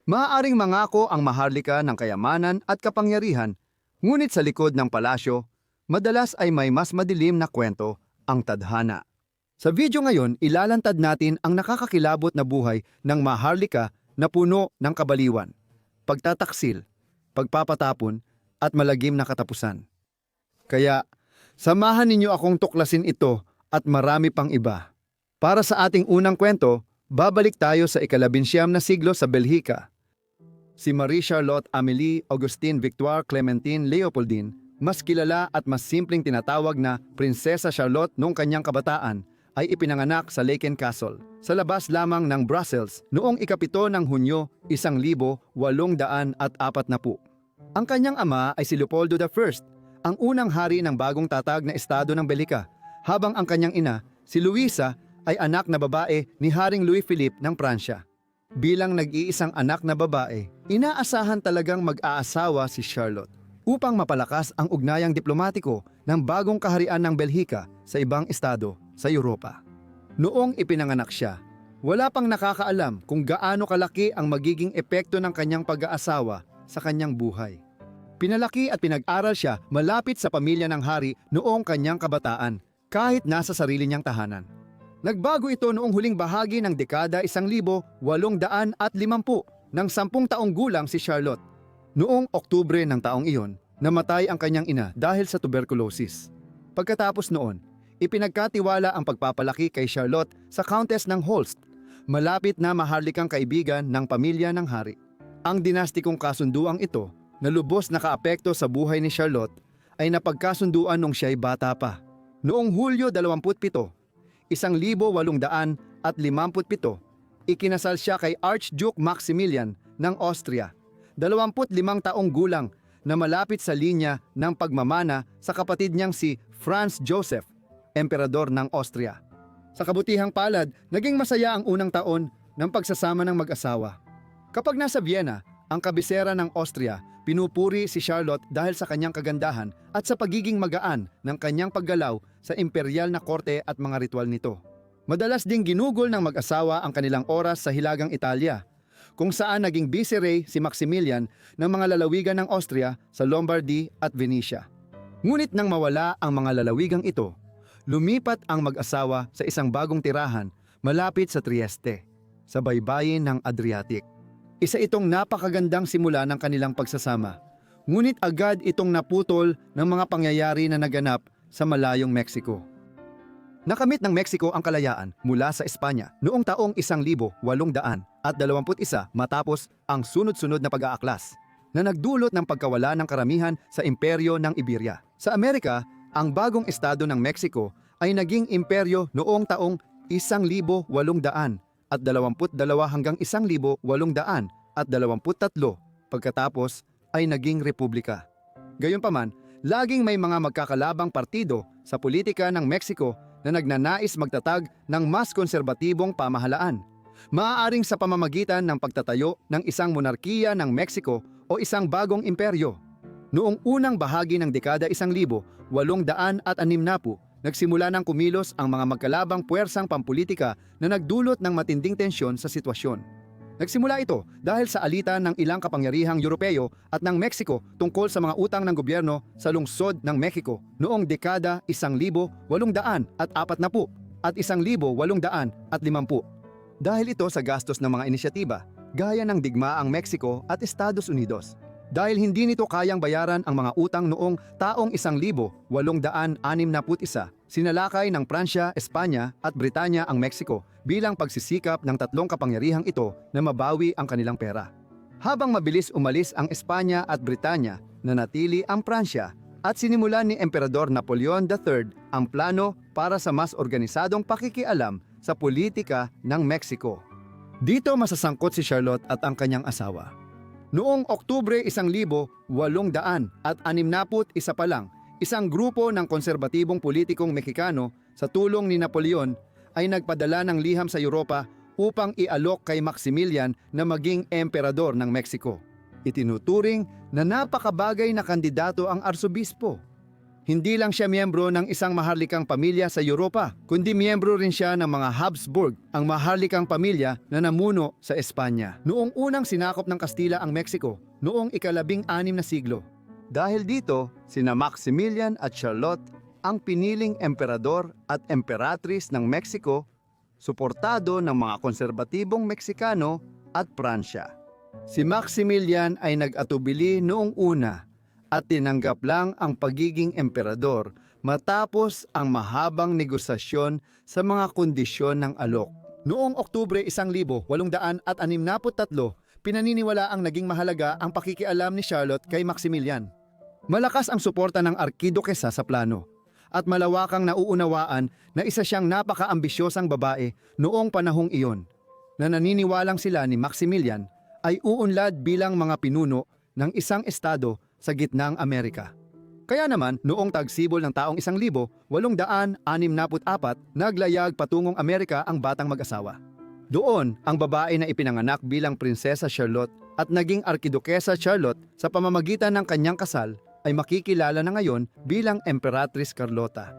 Maaaring mangako ang maharlika ng kayamanan at kapangyarihan, ngunit sa likod ng palasyo, madalas ay may mas madilim na kwento, ang tadhana. Sa video ngayon, ilalantad natin ang nakakakilabot na buhay ng maharlika na puno ng kabaliwan, pagtataksil, pagpapatapon, at malagim na katapusan. Kaya, samahan ninyo akong tuklasin ito at marami pang iba. Para sa ating unang kwento, babalik tayo sa ika-19 na siglo sa Belhika. Si Marie Charlotte Amélie Augustine Victoire Clementine Leopoldine, mas kilala at mas simpleng tinatawag na Prinsesa Charlotte noong kanyang kabataan, ay ipinanganak sa Laeken Castle, sa labas lamang ng Brussels, noong ika-7 ng Hunyo, 1840. Ang kanyang ama ay si Leopoldo I, ang unang hari ng bagong tatag na estado ng Belhika, habang ang kanyang ina, si Luisa, ay anak na babae ni Haring Louis Philippe ng Pransya. Bilang nag-iisang anak na babae, inaasahan talagang mag-aasawa si Charlotte upang mapalakas ang ugnayang diplomatiko ng bagong kaharian ng Belhika sa ibang estado sa Europa. Noong ipinanganak siya, wala pang nakakaalam kung gaano kalaki ang magiging epekto ng kanyang pag-aasawa sa kanyang buhay. Pinalaki at pinag-aral siya malapit sa pamilya ng hari noong kanyang kabataan, kahit nasa sarili niyang tahanan. Nagbago ito noong huling bahagi ng dekada 1850 nang 10 taong gulang si Charlotte. Noong Oktubre ng taong iyon, namatay ang kanyang ina dahil sa tuberculosis. Pagkatapos noon, ipinagkatiwala ang pagpapalaki kay Charlotte sa Countess ng Holst, malapit na maharlikang kaibigan ng pamilya ng hari. Ang dinastikong kasunduang ito, na lubos nakaapekto sa buhay ni Charlotte, ay napagkasunduan nung siya'y bata pa. Noong Hulyo 27, 1857, ikinasal siya kay Archduke Maximilian ng Austria, 25 taong gulang, na malapit sa linya ng pagmamana sa kapatid niyang si Franz Joseph, Emperador ng Austria. Sa kabutihang palad, naging masaya ang unang taon ng pagsasama ng mag-asawa. Kapag nasa Vienna, ang kabisera ng Austria, pinupuri si Charlotte dahil sa kanyang kagandahan at sa pagiging magaan ng kanyang paggalaw sa imperial na korte at mga ritual nito. Madalas ding ginugol ng mag-asawa ang kanilang oras sa Hilagang Italia, kung saan naging viceroy si Maximilian ng mga lalawigan ng Austria sa Lombardy at Venetia. Ngunit nang mawala ang mga lalawigang ito, lumipat ang mag-asawa sa isang bagong tirahan malapit sa Trieste, sa baybayin ng Adriatic. Isa itong napakagandang simula ng kanilang pagsasama, ngunit agad itong naputol ng mga pangyayari na naganap sa malayong Mexico. Nakamit ng Mexico ang kalayaan mula sa Espanya noong taong 1821 matapos ang sunod-sunod na pag-aaklas na nagdulot ng pagkawala ng karamihan sa imperyo ng Iberia. Sa Amerika, ang bagong estado ng Mexico ay naging imperyo noong taong 1822 hanggang 1823 pagkatapos ay naging republika. Gayunpaman, laging may mga magkakalabang partido sa politika ng Mexico na nagnanais magtatag ng mas konserbatibong pamahalaan, maaaring sa pamamagitan ng pagtatayo ng isang monarkiya ng Mexico o isang bagong imperyo. Noong unang bahagi ng dekada 1860, nagsimula ng kumilos ang mga magkalabang puwersang pampulitika na nagdulot ng matinding tensyon sa sitwasyon. Nagsimula ito dahil sa alitan ng ilang kapangyarihang Europeo at ng Mexico tungkol sa mga utang ng gobyerno sa lungsod ng Mexico noong dekada 1840 at 1850. Dahil ito sa gastos ng mga inisyatiba, gaya ng digmaang Mexico at Estados Unidos. Dahil hindi nito kayang bayaran ang mga utang noong taong 1861, sinalakay ng Pransya, Espanya at Britanya ang Mexico bilang pagsisikap ng tatlong kapangyarihang ito na mabawi ang kanilang pera. Habang mabilis umalis ang Espanya at Britanya, nanatili ang Pransya at sinimulan ni Emperador Napoleon III ang plano para sa mas organisadong pakikialam sa politika ng Mexico. Dito masasangkot si Charlotte at ang kanyang asawa. Noong Oktubre 1861 pa lang, isang grupo ng konserbatibong politikong Meksikano sa tulong ni Napoleon ay nagpadala ng liham sa Europa upang ialok kay Maximilian na maging emperador ng Mexico. Itinuturing na napakabagay na kandidato ang arsobispo. Hindi lang siya miyembro ng isang maharlikang pamilya sa Europa, kundi miyembro rin siya ng mga Habsburg, ang maharlikang pamilya na namuno sa Espanya. Noong unang sinakop ng Kastila ang Mexico, noong ika-16 na siglo. Dahil dito, sina Maximilian at Charlotte ang piniling emperador at emperatris ng Mexico, suportado ng mga konserbatibong Meksikano at Pransya. Si Maximilian ay nag-atubili noong una at tinanggap lang ang pagiging emperador matapos ang mahabang negosasyon sa mga kondisyon ng alok. Noong Oktubre 1863, pinaniniwala ang naging mahalaga ang pakikialam ni Charlotte kay Maximilian. Malakas ang suporta ng Arkidukesa sa plano at malawakang nauunawaan na isa siyang napaka-ambisyosang babae noong panahong iyon na naniniwalang sila ni Maximilian ay uunlad bilang mga pinuno ng isang estado sa gitnang Amerika. Kaya naman, noong tagsibol ng taong 1864, naglayag patungong Amerika ang batang mag-asawa. Doon, ang babae na ipinanganak bilang Prinsesa Charlotte at naging Arkidukesa Charlotte sa pamamagitan ng kanyang kasal ay makikilala na ngayon bilang Emperatriz Carlota.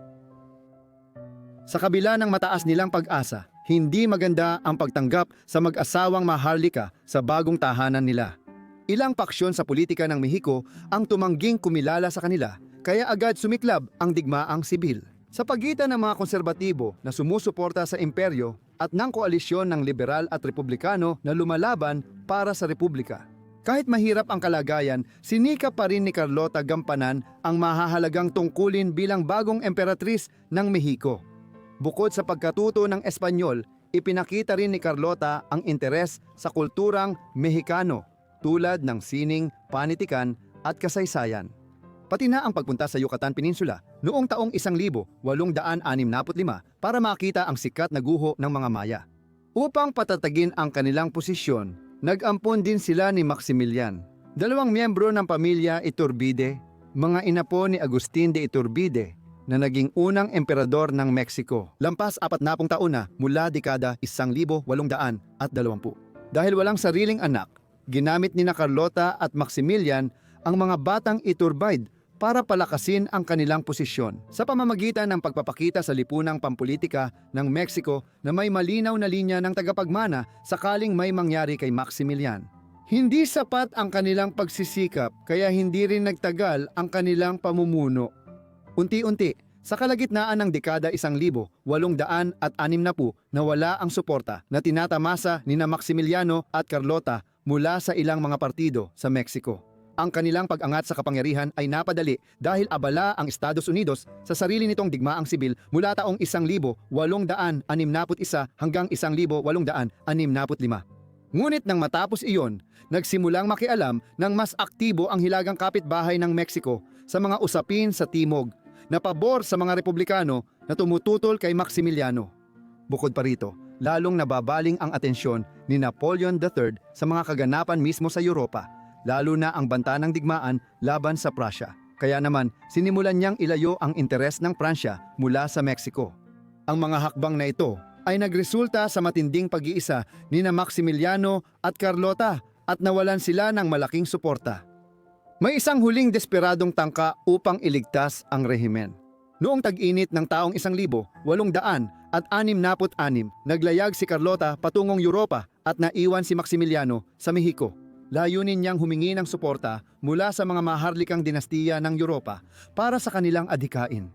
Sa kabila ng mataas nilang pag-asa, hindi maganda ang pagtanggap sa mag-asawang maharlika sa bagong tahanan nila. Ilang paksyon sa politika ng Mexico ang tumangging kumilala sa kanila, kaya agad sumiklab ang digmaang sibil. Sa pagitan ng mga konserbatibo na sumusuporta sa imperyo at ng koalisyon ng liberal at republikano na lumalaban para sa republika. Kahit mahirap ang kalagayan, sinikap pa rin ni Carlota gampanan ang mahahalagang tungkulin bilang bagong emperatris ng Mexico. Bukod sa pagkatuto ng Espanyol, ipinakita rin ni Carlota ang interes sa kulturang Mexicano tulad ng sining, panitikan at kasaysayan. Pati na ang pagpunta sa Yucatan Peninsula noong taong 1865 para makita ang sikat na guho ng mga Maya. Upang patatagin ang kanilang posisyon, nag-ampon din sila ni Maximilian. Dalawang miyembro ng pamilya Iturbide, mga inapo ni Agustin de Iturbide, na naging unang emperador ng Mexico. Lampas 40 taon na mula dekada 1820. Dahil walang sariling anak, ginamit ni Carlota at Maximilian ang mga batang Iturbide para palakasin ang kanilang posisyon sa pamamagitan ng pagpapakita sa lipunang pampolitika ng Mexico na may malinaw na linya ng tagapagmana sakaling may mangyari kay Maximilian. Hindi sapat ang kanilang pagsisikap kaya hindi rin nagtagal ang kanilang pamumuno. Unti-unti, sa kalagitnaan ng dekada 1860 nawala ang suporta na tinatamasa ni Maximiliano at Carlota mula sa ilang mga partido sa Mexico. Ang kanilang pag-angat sa kapangyarihan ay napadali dahil abala ang Estados Unidos sa sarili nitong digmaang sibil mula taong 1861 hanggang 1865. Ngunit nang matapos iyon, nagsimulang makialam ng mas aktibo ang hilagang kapitbahay ng Mexico sa mga usapin sa Timog na pabor sa mga Republikano na tumututol kay Maximiliano. Bukod pa rito, lalong nababaling ang atensyon ni Napoleon III sa mga kaganapan mismo sa Europa, lalo na ang banta ng digmaan laban sa Prussia. Kaya naman, sinimulan niyang ilayo ang interes ng Pransya mula sa Mexico. Ang mga hakbang na ito ay nagresulta sa matinding pag-iisa ni Maximiliano at Carlota at nawalan sila ng malaking suporta. May isang huling desperadong tangka upang iligtas ang rehimen. Noong tag-init ng taong 1866, naglayag si Carlota patungong Europa at naiwan si Maximiliano sa Mexico. Layunin niyang humingi ng suporta mula sa mga maharlikang dinastiya ng Europa para sa kanilang adhikain.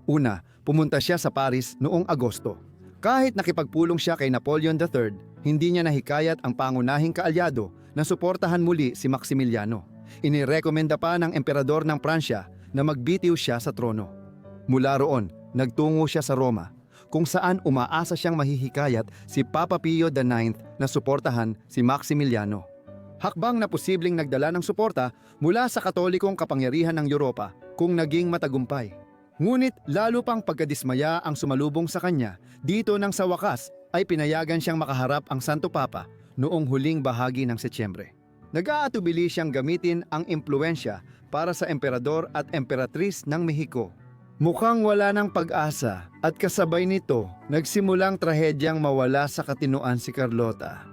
Una, pumunta siya sa Paris noong Agosto. Kahit nakipagpulong siya kay Napoleon III, hindi niya nahikayat ang pangunahing kaalyado na suportahan muli si Maximiliano. Inirekomenda pa ng emperador ng Pransya na magbitiw siya sa trono. Mula roon, nagtungo siya sa Roma, kung saan umaasa siyang mahihikayat si Papa Pio IX na suportahan si Maximiliano. Hakbang na posibleng nagdala ng suporta mula sa katolikong kapangyarihan ng Europa kung naging matagumpay. Ngunit lalo pang pagkadismaya ang sumalubong sa kanya dito nang sa wakas ay pinayagan siyang makaharap ang Santo Papa noong huling bahagi ng Setyembre. Nag-aatubili siyang gamitin ang impluensya para sa emperador at emperatriz ng Mexico. Mukhang wala ng pag-asa at kasabay nito, nagsimulang trahedyang mawala sa katinuan si Carlota.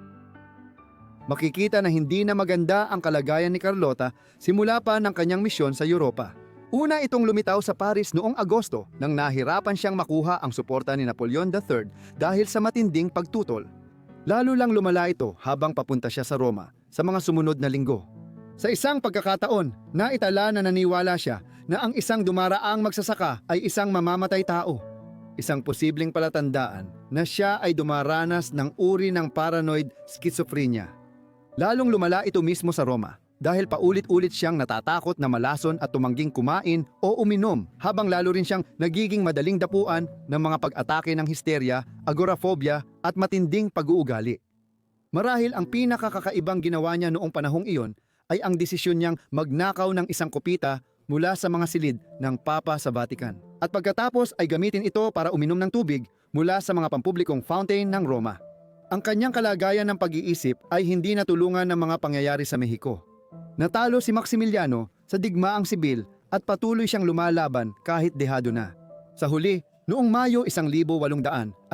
Makikita na hindi na maganda ang kalagayan ni Carlota simula pa ng kanyang misyon sa Europa. Una itong lumitaw sa Paris noong Agosto nang nahirapan siyang makuha ang suporta ni Napoleon III dahil sa matinding pagtutol. Lalo lang lumala ito habang papunta siya sa Roma sa mga sumunod na linggo. Sa isang pagkakataon, naitala na naniwala siya na ang isang dumaraang magsasaka ay isang mamamatay tao. Isang posibleng palatandaan na siya ay dumaranas ng uri ng paranoid schizophrenia. Lalong lumala ito mismo sa Roma dahil paulit-ulit siyang natatakot na malason at tumangging kumain o uminom habang lalo rin siyang nagiging madaling dapuan ng mga pag-atake ng histerya, agoraphobia at matinding pag-uugali. Marahil ang pinakakakaibang ginawa niya noong panahong iyon ay ang desisyon niyang magnakaw ng isang kopita mula sa mga silid ng Papa sa Vatican. At pagkatapos ay gamitin ito para uminom ng tubig mula sa mga pampublikong fountain ng Roma. Ang kanyang kalagayan ng pag-iisip ay hindi natulungan ng mga pangyayari sa Mexico. Natalo si Maximiliano sa digmaang sibil at patuloy siyang lumalaban kahit dehado na. Sa huli, noong Mayo 1867,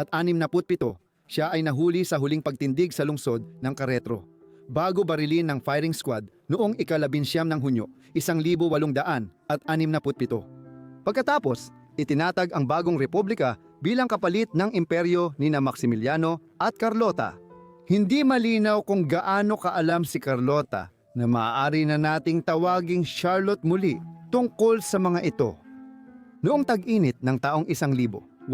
siya ay nahuli sa huling pagtindig sa lungsod ng Querétaro, bago barilin ng firing squad noong ika-19 ng Hunyo 1867. Pagkatapos, itinatag ang bagong republika bilang kapalit ng imperyo ni na Maximiliano at Carlota. Hindi malinaw kung gaano kaalam si Carlota na maaari na nating tawaging Charlotte muli tungkol sa mga ito. Noong tag-init ng taong 1867,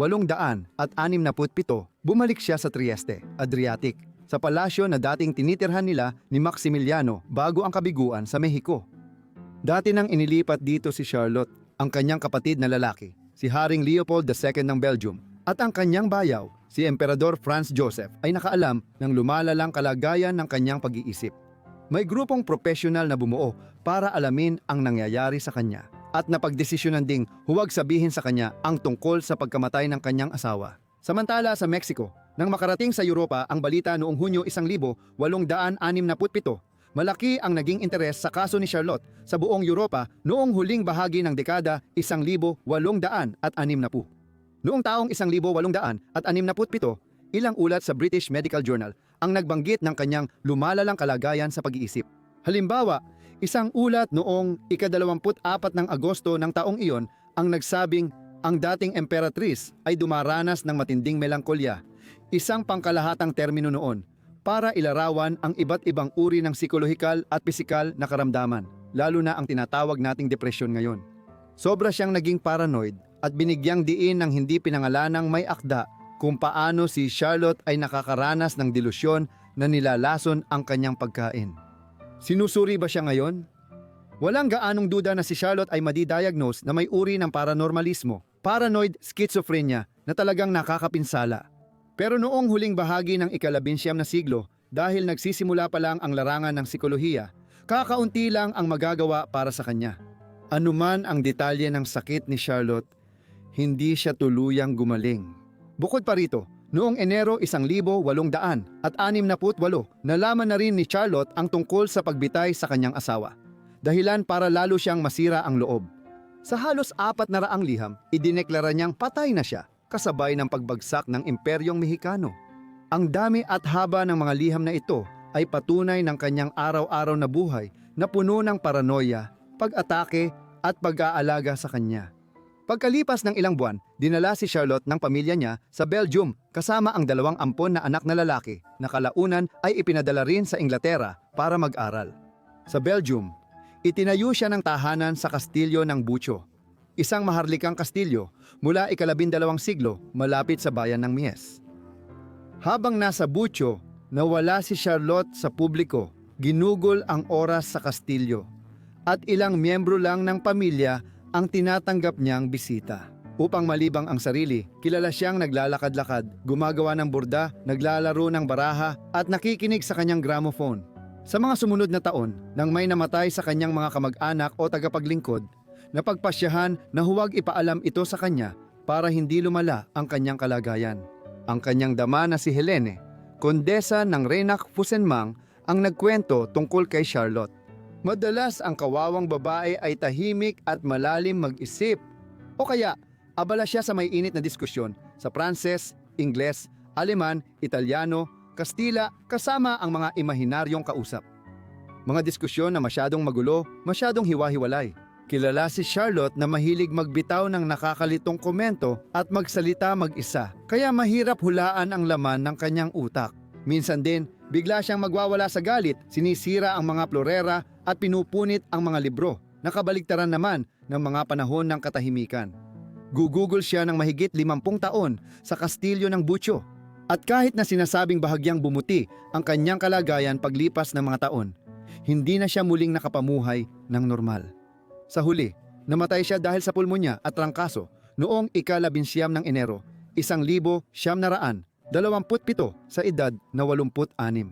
bumalik siya sa Trieste, Adriatic, sa palasyo na dating tinitirhan nila ni Maximiliano bago ang kabiguan sa Mexico. Dati nang inilipat dito si Charlotte, ang kanyang kapatid na lalaki, si Haring Leopold II ng Belgium, at ang kanyang bayaw, si Emperador Franz Joseph, ay nakaalam ng lumalalang kalagayan ng kanyang pag-iisip. May grupong profesional na bumuo para alamin ang nangyayari sa kanya at napagdesisyonan ding huwag sabihin sa kanya ang tungkol sa pagkamatay ng kanyang asawa. Samantala sa Mexico, nang makarating sa Europa ang balita noong Hunyo 1867, malaki ang naging interes sa kaso ni Charlotte sa buong Europa noong huling bahagi ng dekada 1860. Noong taong 1867, ilang ulat sa British Medical Journal ang nagbanggit ng kanyang lumalalang kalagayan sa pag-iisip. Halimbawa, isang ulat noong ika-24 ng Agosto ng taong iyon ang nagsabing ang dating emperatriz ay dumaranas ng matinding melangkolya, isang pangkalahatang termino noon para ilarawan ang iba't ibang uri ng psikolohikal at pisikal na karamdaman, lalo na ang tinatawag nating depresyon ngayon. Sobra siyang naging paranoid at binigyang diin ng hindi pinangalanang may akda kung paano si Charlotte ay nakakaranas ng delusyon na nilalason ang kanyang pagkain. Sinusuri ba siya ngayon? Walang gaanong duda na si Charlotte ay madidiagnose na may uri ng paranormalismo, paranoid schizophrenia na talagang nakakapinsala. Pero noong huling bahagi ng ika-19 na siglo, dahil nagsisimula pa lang ang larangan ng psikolohiya, kakaunti lang ang magagawa para sa kanya. Anuman ang detalye ng sakit ni Charlotte, hindi siya tuluyang gumaling. Bukod pa rito, noong Enero 1868, nalaman na rin ni Charlotte ang tungkol sa pagbitay sa kanyang asawa. Dahilan para lalo siyang masira ang loob. Sa halos 400 liham, idineklara niyang patay na siya, kasabay ng pagbagsak ng Imperyong Mexicano. Ang dami at haba ng mga liham na ito ay patunay ng kanyang araw-araw na buhay na puno ng paranoia, pag-atake at pag-aalaga sa kanya. Pagkalipas ng ilang buwan, dinala si Charlotte ng pamilya niya sa Belgium kasama ang 2 ampon na anak na lalaki na kalaunan ay ipinadala rin sa Inglaterra para mag-aral. Sa Belgium, itinayo siya ng tahanan sa kastilyo ng Bucho, isang maharlikang kastilyo mula ika-12 siglo malapit sa bayan ng Mies. Habang nasa Bucho, nawala si Charlotte sa publiko, ginugol ang oras sa kastilyo, at ilang miyembro lang ng pamilya ang tinatanggap niyang bisita. Upang malibang ang sarili, kilala siyang naglalakad-lakad, gumagawa ng burda, naglalaro ng baraha at nakikinig sa kanyang gramophone. Sa mga sumunod na taon, nang may namatay sa kanyang mga kamag-anak o tagapaglingkod, napagpasyahan na huwag ipaalam ito sa kanya para hindi lumala ang kanyang kalagayan. Ang kanyang dama na si Helene, kondesa ng Renac-Fusenmang, ang nagkwento tungkol kay Charlotte. Madalas ang kawawang babae ay tahimik at malalim mag-isip. O kaya, abala siya sa may init na diskusyon sa Pranses, Ingles, Aleman, Italyano, Kastila kasama ang mga imahinaryong kausap. Mga diskusyon na masyadong magulo, masyadong hiwa-hiwalay. Kilala si Charlotte na mahilig magbitaw ng nakakalitong komento at magsalita mag-isa, kaya mahirap hulaan ang laman ng kanyang utak. Minsan din, bigla siyang magwawala sa galit, sinisira ang mga florera at pinupunit ang mga libro. Nakabaligtaran naman ng mga panahon ng katahimikan. Gugugol siya ng mahigit 50 taon sa kastilyo ng Buccio. At kahit na sinasabing bahagyang bumuti ang kanyang kalagayan paglipas ng mga taon, hindi na siya muling nakapamuhay ng normal. Sa huli, namatay siya dahil sa pulmonya at trangkaso noong ika-19 ng Enero, 1927 sa edad na 86.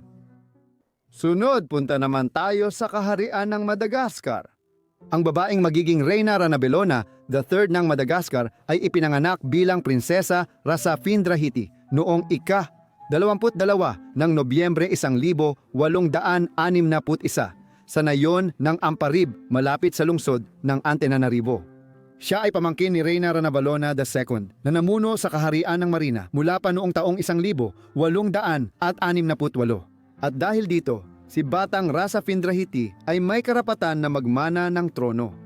Sunod, punta naman tayo sa kaharian ng Madagascar. Ang babaeng magiging Reyna Ranabelona III ng Madagascar ay ipinanganak bilang Prinsesa Rasafindrahiti noong ika-22 ng Nobyembre 1861 sa nayon ng Amparib malapit sa lungsod ng Antananarivo. Siya ay pamangkin ni Reyna Ranabelona II na namuno sa kaharian ng Marina mula pa noong taong 1868. At dahil dito, si Batang Rasafindrahiti ay may karapatan na magmana ng trono.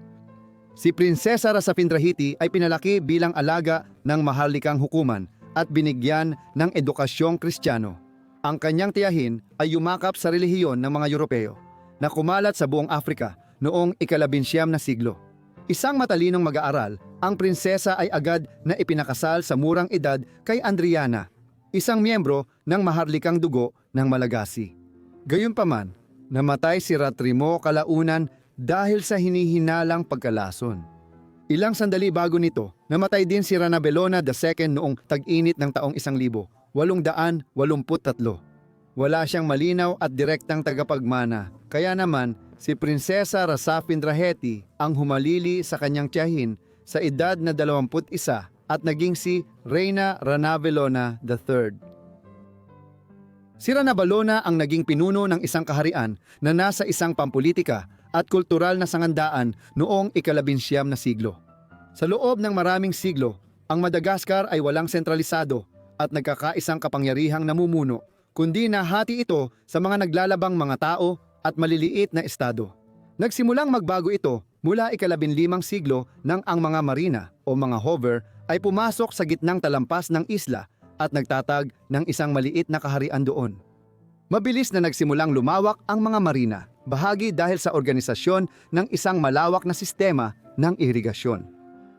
Si Prinsesa Rasafindrahiti ay pinalaki bilang alaga ng maharlikang hukuman at binigyan ng edukasyong Kristiyano. Ang kanyang tiyahin ay yumakap sa relihiyon ng mga Europeo na kumalat sa buong Afrika noong ika-19 na siglo. Isang matalinong mag-aaral, ang prinsesa ay agad na ipinakasal sa murang edad kay Andriana, isang miyembro ng maharlikang dugo ng Malagasy. Gayunpaman, namatay si Ratrimo kalaunan dahil sa hinihinalang pagkalason. Ilang sandali bago nito, namatay din si Ranabelona II noong tag-init ng taong 1883. Wala siyang malinaw at direktang tagapagmana, kaya naman si Prinsesa Rasafindrahiti ang humalili sa kanyang tiyahin sa edad na 21 at naging si Reyna Ranabelona III. Si Ranabelona ang naging pinuno ng isang kaharian na nasa isang pampulitika at kultural na sangandaan noong ika-19 na siglo. Sa loob ng maraming siglo, ang Madagascar ay walang sentralisado at nagkakaisang kapangyarihang namumuno, kundi nahati ito sa mga naglalabang mga tao at maliliit na estado. Nagsimulang magbago ito mula ika-15 siglo nang ang mga marina o mga hover ay pumasok sa gitnang talampas ng isla at nagtatag ng isang maliit na kaharian doon. Mabilis na nagsimulang lumawak ang mga marina, bahagi dahil sa organisasyon ng isang malawak na sistema ng irigasyon.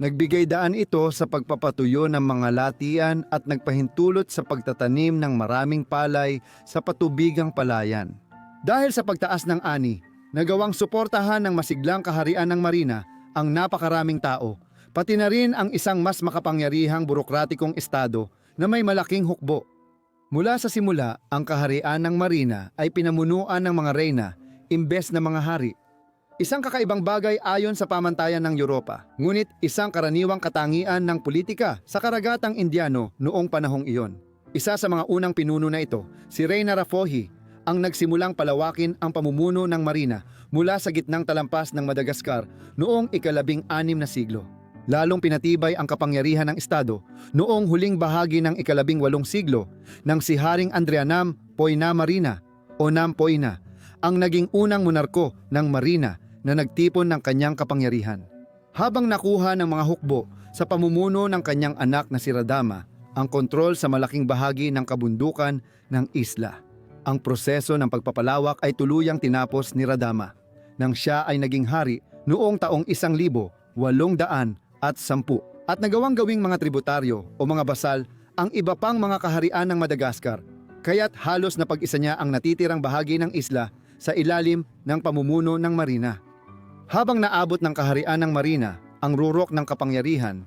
Nagbigay daan ito sa pagpapatuyo ng mga latian at nagpahintulot sa pagtatanim ng maraming palay sa patubigang palayan. Dahil sa pagtaas ng ani, nagawang suportahan ng masiglang kaharian ng marina ang napakaraming tao, pati na rin ang isang mas makapangyarihang burokratikong estado na may malaking hukbo. Mula sa simula, ang kaharian ng marina ay pinamunuan ng mga reyna imbes na mga hari. Isang kakaibang bagay ayon sa pamantayan ng Europa, ngunit isang karaniwang katangian ng politika sa karagatang Indiano noong panahong iyon. Isa sa mga unang pinuno na ito, si Reyna Rafohi, ang nagsimulang palawakin ang pamumuno ng marina mula sa gitnang talampas ng Madagascar noong ika-16 na siglo. Lalong pinatibay ang kapangyarihan ng estado noong huling bahagi ng ika-18 siglo nang si Haring Andrianam Poina Marina o Nam Poina ang naging unang monarko ng marina na nagtipon ng kanyang kapangyarihan. Habang nakuha ng mga hukbo sa pamumuno ng kanyang anak na si Radama ang kontrol sa malaking bahagi ng kabundukan ng isla. Ang proseso ng pagpapalawak ay tuluyang tinapos ni Radama nang siya ay naging hari noong taong 1810 at nagawang gawing mga tributaryo o mga basal ang iba pang mga kaharian ng Madagascar, kaya't halos na pag-isa niya ang natitirang bahagi ng isla sa ilalim ng pamumuno ng marina. Habang naabot ng kaharian ng marina ang rurok ng kapangyarihan,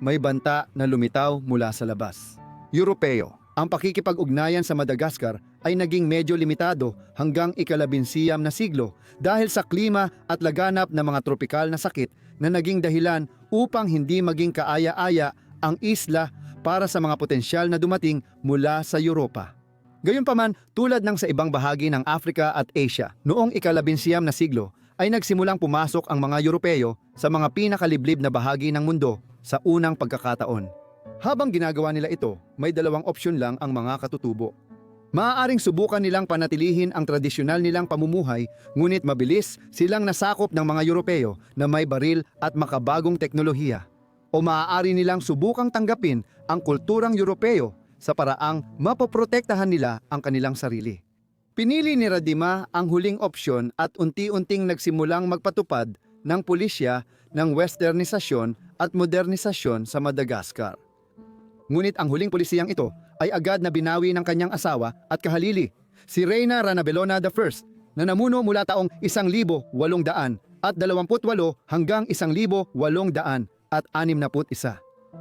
may banta na lumitaw mula sa labas. Europeo. Ang pakikipag-ugnayan sa Madagascar ay naging medyo limitado hanggang ika-19 na siglo dahil sa klima at laganap na mga tropikal na sakit na naging dahilan upang hindi maging kaaya-aya ang isla para sa mga potensyal na dumating mula sa Europa. Gayunpaman, tulad ng sa ibang bahagi ng Africa at Asia, noong ika-19 na siglo ay nagsimulang pumasok ang mga Europeo sa mga pinakaliblib na bahagi ng mundo sa unang pagkakataon. Habang ginagawa nila ito, may dalawang opsyon lang ang mga katutubo. Maaaring subukan nilang panatilihin ang tradisyonal nilang pamumuhay, ngunit mabilis silang nasakop ng mga Europeo na may baril at makabagong teknolohiya. O maaari nilang subukang tanggapin ang kulturang Europeo sa paraang mapoprotektahan nila ang kanilang sarili. Pinili ni Radima ang huling opsyon at unti-unting nagsimulang magpatupad ng pulisya ng westernisasyon at modernisasyon sa Madagascar. Ngunit ang huling pulisiyang ito ay agad na binawi ng kanyang asawa at kahalili, si Reyna Ranabelona I, na namuno mula taong 1828 hanggang 1861.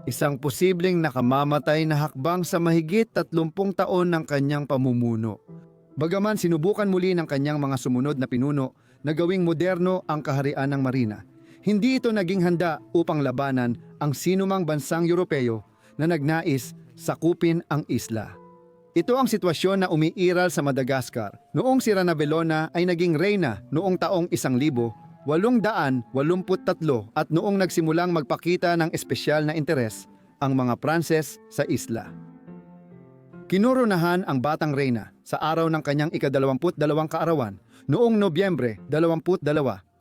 Isang posibleng nakamamatay na hakbang sa mahigit 30 taon ng kanyang pamumuno. Bagaman sinubukan muli ng kanyang mga sumunod na pinuno na gawing moderno ang kaharian ng Marina, hindi ito naging handa upang labanan ang sinumang bansang Europeo na nagnais sakupin ang isla. Ito ang sitwasyon na umiiral sa Madagascar noong si Ranabelona ay naging reyna noong taong 1883 at noong nagsimulang magpakita ng espesyal na interes ang mga Pranses sa isla. Kinoronahan ang batang reyna sa araw ng kanyang ika-22 kaarawan noong Nobyembre 22,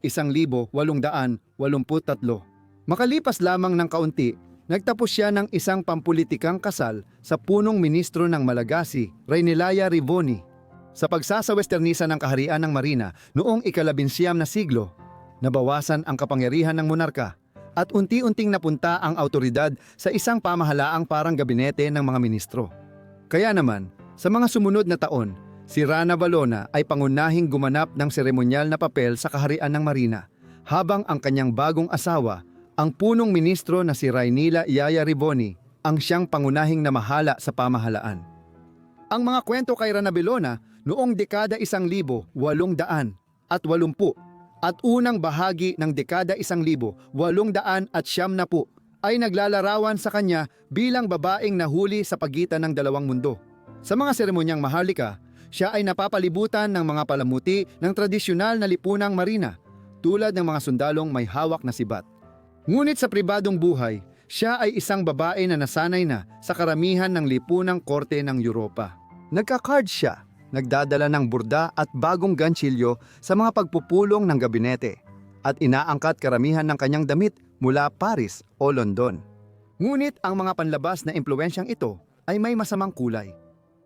1883. Makalipas lamang ng kaunti, nagtapos siya ng isang pampulitikang kasal sa punong ministro ng Malagasy, Rainilaya Rivoni. Sa pagsasawesternisa ng kaharian ng Marina noong ika-19 na siglo, nabawasan ang kapangyarihan ng monarka at unti-unting napunta ang autoridad sa isang pamahalaang parang gabinete ng mga ministro. Kaya naman, sa mga sumunod na taon, si Ranabelona ay pangunahing gumanap ng seremonyal na papel sa kaharian ng Marina, habang ang kanyang bagong asawa, ang punong ministro na si Rainila Yaya Rivoni, ang siyang pangunahing namahala sa pamahalaan. Ang mga kwento kay Ranabelona noong dekada 1880 at unang bahagi ng dekada 1890 ay naglalarawan sa kanya bilang babaeng nahuli sa pagitan ng dalawang mundo. Sa mga seremonyang maharlika, siya ay napapalibutan ng mga palamuti ng tradisyonal na lipunang Marina, tulad ng mga sundalong may hawak na sibat. Ngunit sa pribadong buhay, siya ay isang babae na nasanay na sa karamihan ng lipunang korte ng Europa. Nagka-card siya, nagdadala ng burda at bagong ganchilyo sa mga pagpupulong ng gabinete, at inaangkat karamihan ng kanyang damit mula Paris o London. Ngunit ang mga panlabas na impluwensyang ito ay may masamang kulay.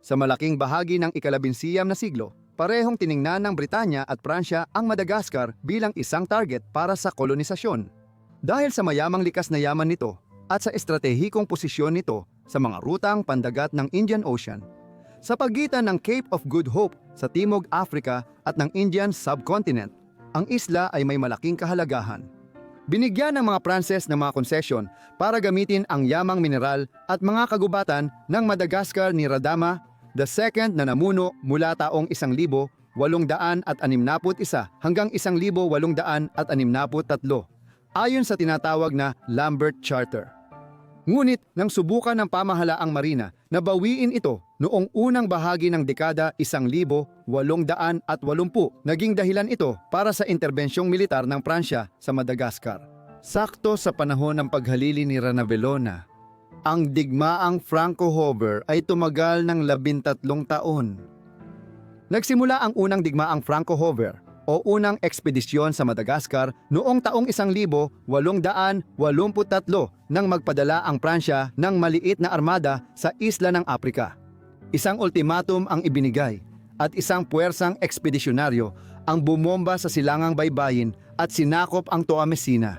Sa malaking bahagi ng ika-19 na siglo, parehong tiningnan ng Britanya at Pransya ang Madagascar bilang isang target para sa kolonisasyon. Dahil sa mayamang likas na yaman nito at sa estratehikong posisyon nito sa mga rutang pandagat ng Indian Ocean, sa pagitan ng Cape of Good Hope sa Timog Africa at ng Indian Subcontinent, ang isla ay may malaking kahalagahan. Binigyan ng mga Pranses ng mga konsesyon para gamitin ang yamang mineral at mga kagubatan ng Madagascar ni Radama II na namuno mula taong 1861 hanggang 1863 ayon sa tinatawag na Lambert Charter. Ngunit nang subukan ng pamahalaang Marina na bawiin ito noong unang bahagi ng dekada 1880, naging dahilan ito para sa interbensyong militar ng Pransya sa Madagascar. Sakto sa panahon ng paghalili ni Ranabelona, ang digmaang Franco-Hover ay tumagal ng 13 taon. Nagsimula ang unang digmaang Franco-Hover o unang ekspedisyon sa Madagascar noong taong 1883 nang magpadala ang Pransya ng maliit na armada sa isla ng Aprika. Isang ultimatum ang ibinigay at isang puwersang ekspedisyonaryo ang bumomba sa silangang baybayin at sinakop ang Toamasina.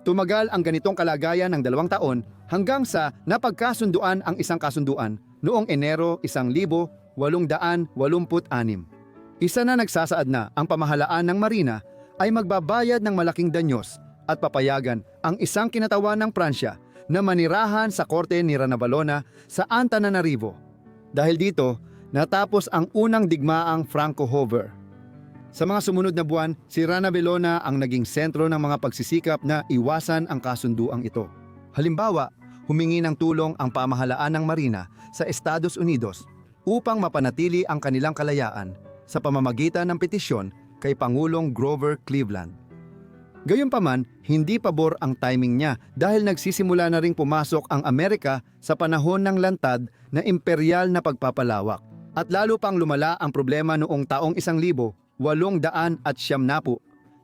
Tumagal ang ganitong kalagayan ng 2 taon hanggang sa napagkasunduan ang isang kasunduan noong Enero 1886. Isa na nagsasaad na ang pamahalaan ng Marina ay magbabayad ng malaking danyos at papayagan ang isang kinatawan ng Pransya na manirahan sa korte ni Ranabelona sa Antananarivo. Dahil dito, natapos ang unang digmaang Franco-Hover. Sa mga sumunod na buwan, si Ranabelona ang naging sentro ng mga pagsisikap na iwasan ang kasunduang ito. Halimbawa, humingi ng tulong ang pamahalaan ng Marina sa Estados Unidos upang mapanatili ang kanilang kalayaan sa pamamagitan ng petisyon kay Pangulong Grover Cleveland. Gayunpaman, hindi pabor ang timing niya dahil nagsisimula na ring pumasok ang Amerika sa panahon ng lantad na imperyal na pagpapalawak. At lalo pang lumala ang problema noong taong 1870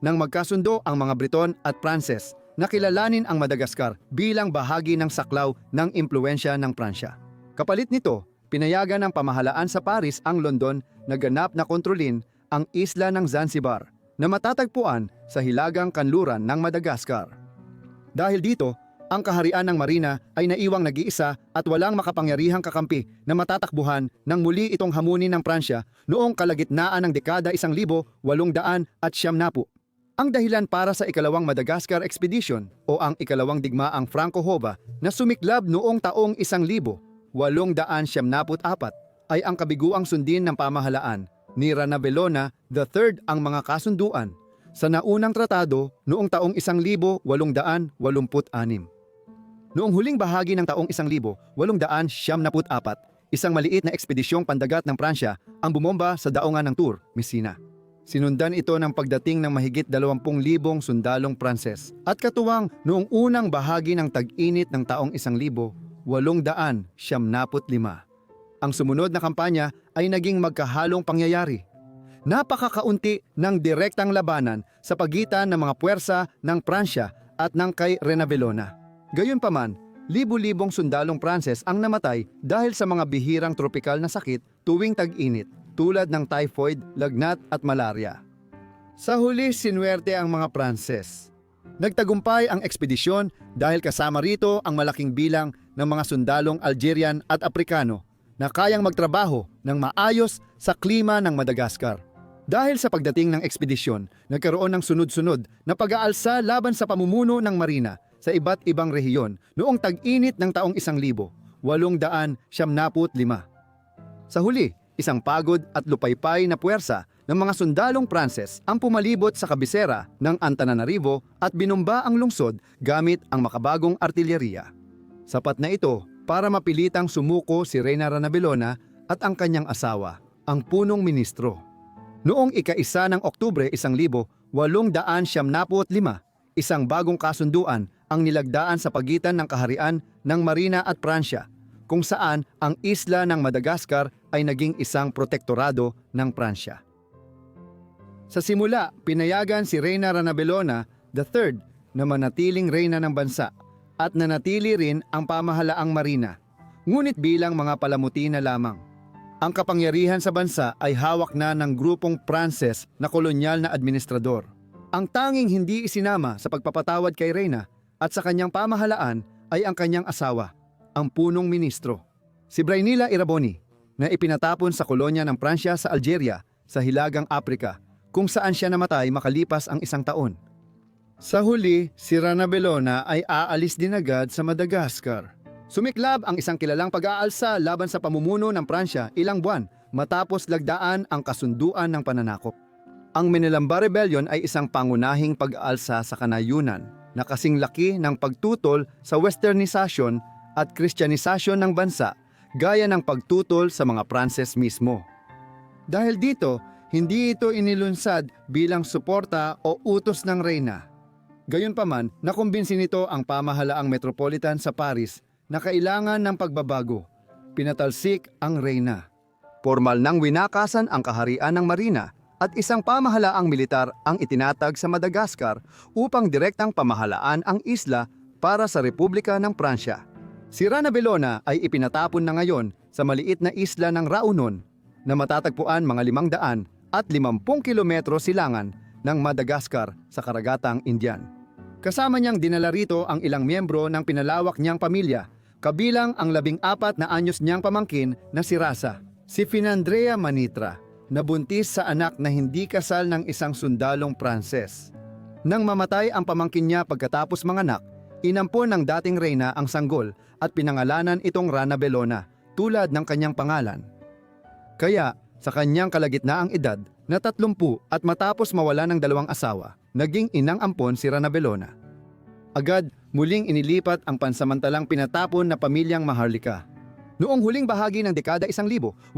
nang magkasundo ang mga Briton at Pranses na kilalanin ang Madagascar bilang bahagi ng saklaw ng impluensya ng Pransya. Kapalit nito, pinayagan ng pamahalaan sa Paris ang London na ganap na kontrolin ang isla ng Zanzibar na matatagpuan sa hilagang kanluran ng Madagascar. Dahil dito, ang kaharian ng Marina ay naiwang nag-iisa at walang makapangyarihang kakampi na matatakbuhan nang muli itong hamunin ng Pransya noong kalagitnaan ng dekada 1870. Ang dahilan para sa ikalawang Madagascar Expedition o ang ikalawang digmaang Franco-Hova na sumiklab noong taong 1874 ay ang kabiguang sundin ng pamahalaan ni Ranabelona III ang mga kasunduan sa naunang tratado noong taong 1886. Noong huling bahagi ng taong 1874, isang maliit na ekspedisyong pandagat ng Pransya ang bumomba sa daungan ng Tours, Messina. Sinundan ito ng pagdating ng mahigit 20,000 sundalong Pranses at katuwang noong unang bahagi ng tag-init ng taong 1875. Ang sumunod na kampanya ay naging magkahalong pangyayari. Napakakaunti ng direktang labanan sa pagitan ng mga puwersa ng Pransya at ng kay Ranabelona. Gayunpaman, libu-libong sundalong Pranses ang namatay dahil sa mga bihirang tropikal na sakit tuwing tag-init tulad ng typhoid, lagnat at malaria. Sa huli, sinuwerte ang mga Pranses. Nagtagumpay ang ekspedisyon dahil kasama rito ang malaking bilang ng mga sundalong Algerian at Aprikano na kayang magtrabaho ng maayos sa klima ng Madagascar. Dahil sa pagdating ng ekspedisyon, nagkaroon ng sunod-sunod na pag-aalsa laban sa pamumuno ng Marina sa iba't ibang rehiyon noong tag-init ng taong 1875. Sa huli, isang pagod at lupaypay na puwersa ng mga sundalong Pranses ang pumalibot sa kabisera ng Antananarivo at binumba ang lungsod gamit ang makabagong artilyeriya. Sapat na ito para mapilitang sumuko si Reyna Ranabelona at ang kanyang asawa, ang punong ministro. Noong ika-1 ng Oktubre 1875, isang bagong kasunduan ang nilagdaan sa pagitan ng kaharian ng Marina at Pransya, kung saan ang isla ng Madagascar ay naging isang protektorado ng Pransya. Sa simula, pinayagan si Reyna Ranabelona III na manatiling reyna ng bansa at nanatili rin ang pamahalaang Marina, ngunit bilang mga palamuti na lamang. Ang kapangyarihan sa bansa ay hawak na ng grupong Pranses na kolonyal na administrador. Ang tanging hindi isinama sa pagpapatawad kay Reyna at sa kanyang pamahalaan ay ang kanyang asawa, ang punong ministro, si Brainila Iraboni, na ipinatapon sa kolonya ng Pransya sa Algeria sa Hilagang Aprika, kung saan siya namatay makalipas ang 1 taon. Sa huli, si Ranabelona ay aalis din agad sa Madagascar. Sumiklab ang isang kilalang pag-aalsa laban sa pamumuno ng Pransya ilang buwan matapos lagdaan ang kasunduan ng pananakop. Ang Menelamba Rebellion ay isang pangunahing pag-aalsa sa kanayunan na kasing laki ng pagtutol sa westernisasyon at kristyanisasyon ng bansa gaya ng pagtutol sa mga Pranses mismo. Dahil dito, hindi ito inilunsad bilang suporta o utos ng reyna. Gayunpaman, nakumbinsi nito ang pamahalaang metropolitan sa Paris na kailangan ng pagbabago. Pinatalsik ang reyna. Formal nang winakasan ang kaharian ng Marina at isang pamahalaang militar ang itinatag sa Madagascar upang direktang pamahalaan ang isla para sa Republika ng Pransya. Si Ranabelona ay ipinatapon na ngayon sa maliit na isla ng Raunon na matatagpuan mga 550 kilometro silangan ng Madagascar sa karagatang Indian. Kasama niyang dinala rito ang ilang miyembro ng pinalawak niyang pamilya, kabilang ang 14 na anyos niyang pamangkin na si Rasa, si Finandrea Manitra, na buntis sa anak na hindi kasal ng isang sundalong Pranses. Nang mamatay ang pamangkin niya pagkatapos manganak, inampon ng dating reyna ang sanggol at pinangalanan itong Ranabelona tulad ng kanyang pangalan. Kaya, sa kanyang kalagitnaang edad na 30 at matapos mawala ng 2 asawa, naging inang ampon si Ranabelona. Agad muling inilipat ang pansamantalang pinatapon na pamilyang Maharlika. Noong huling bahagi ng dekada 1870,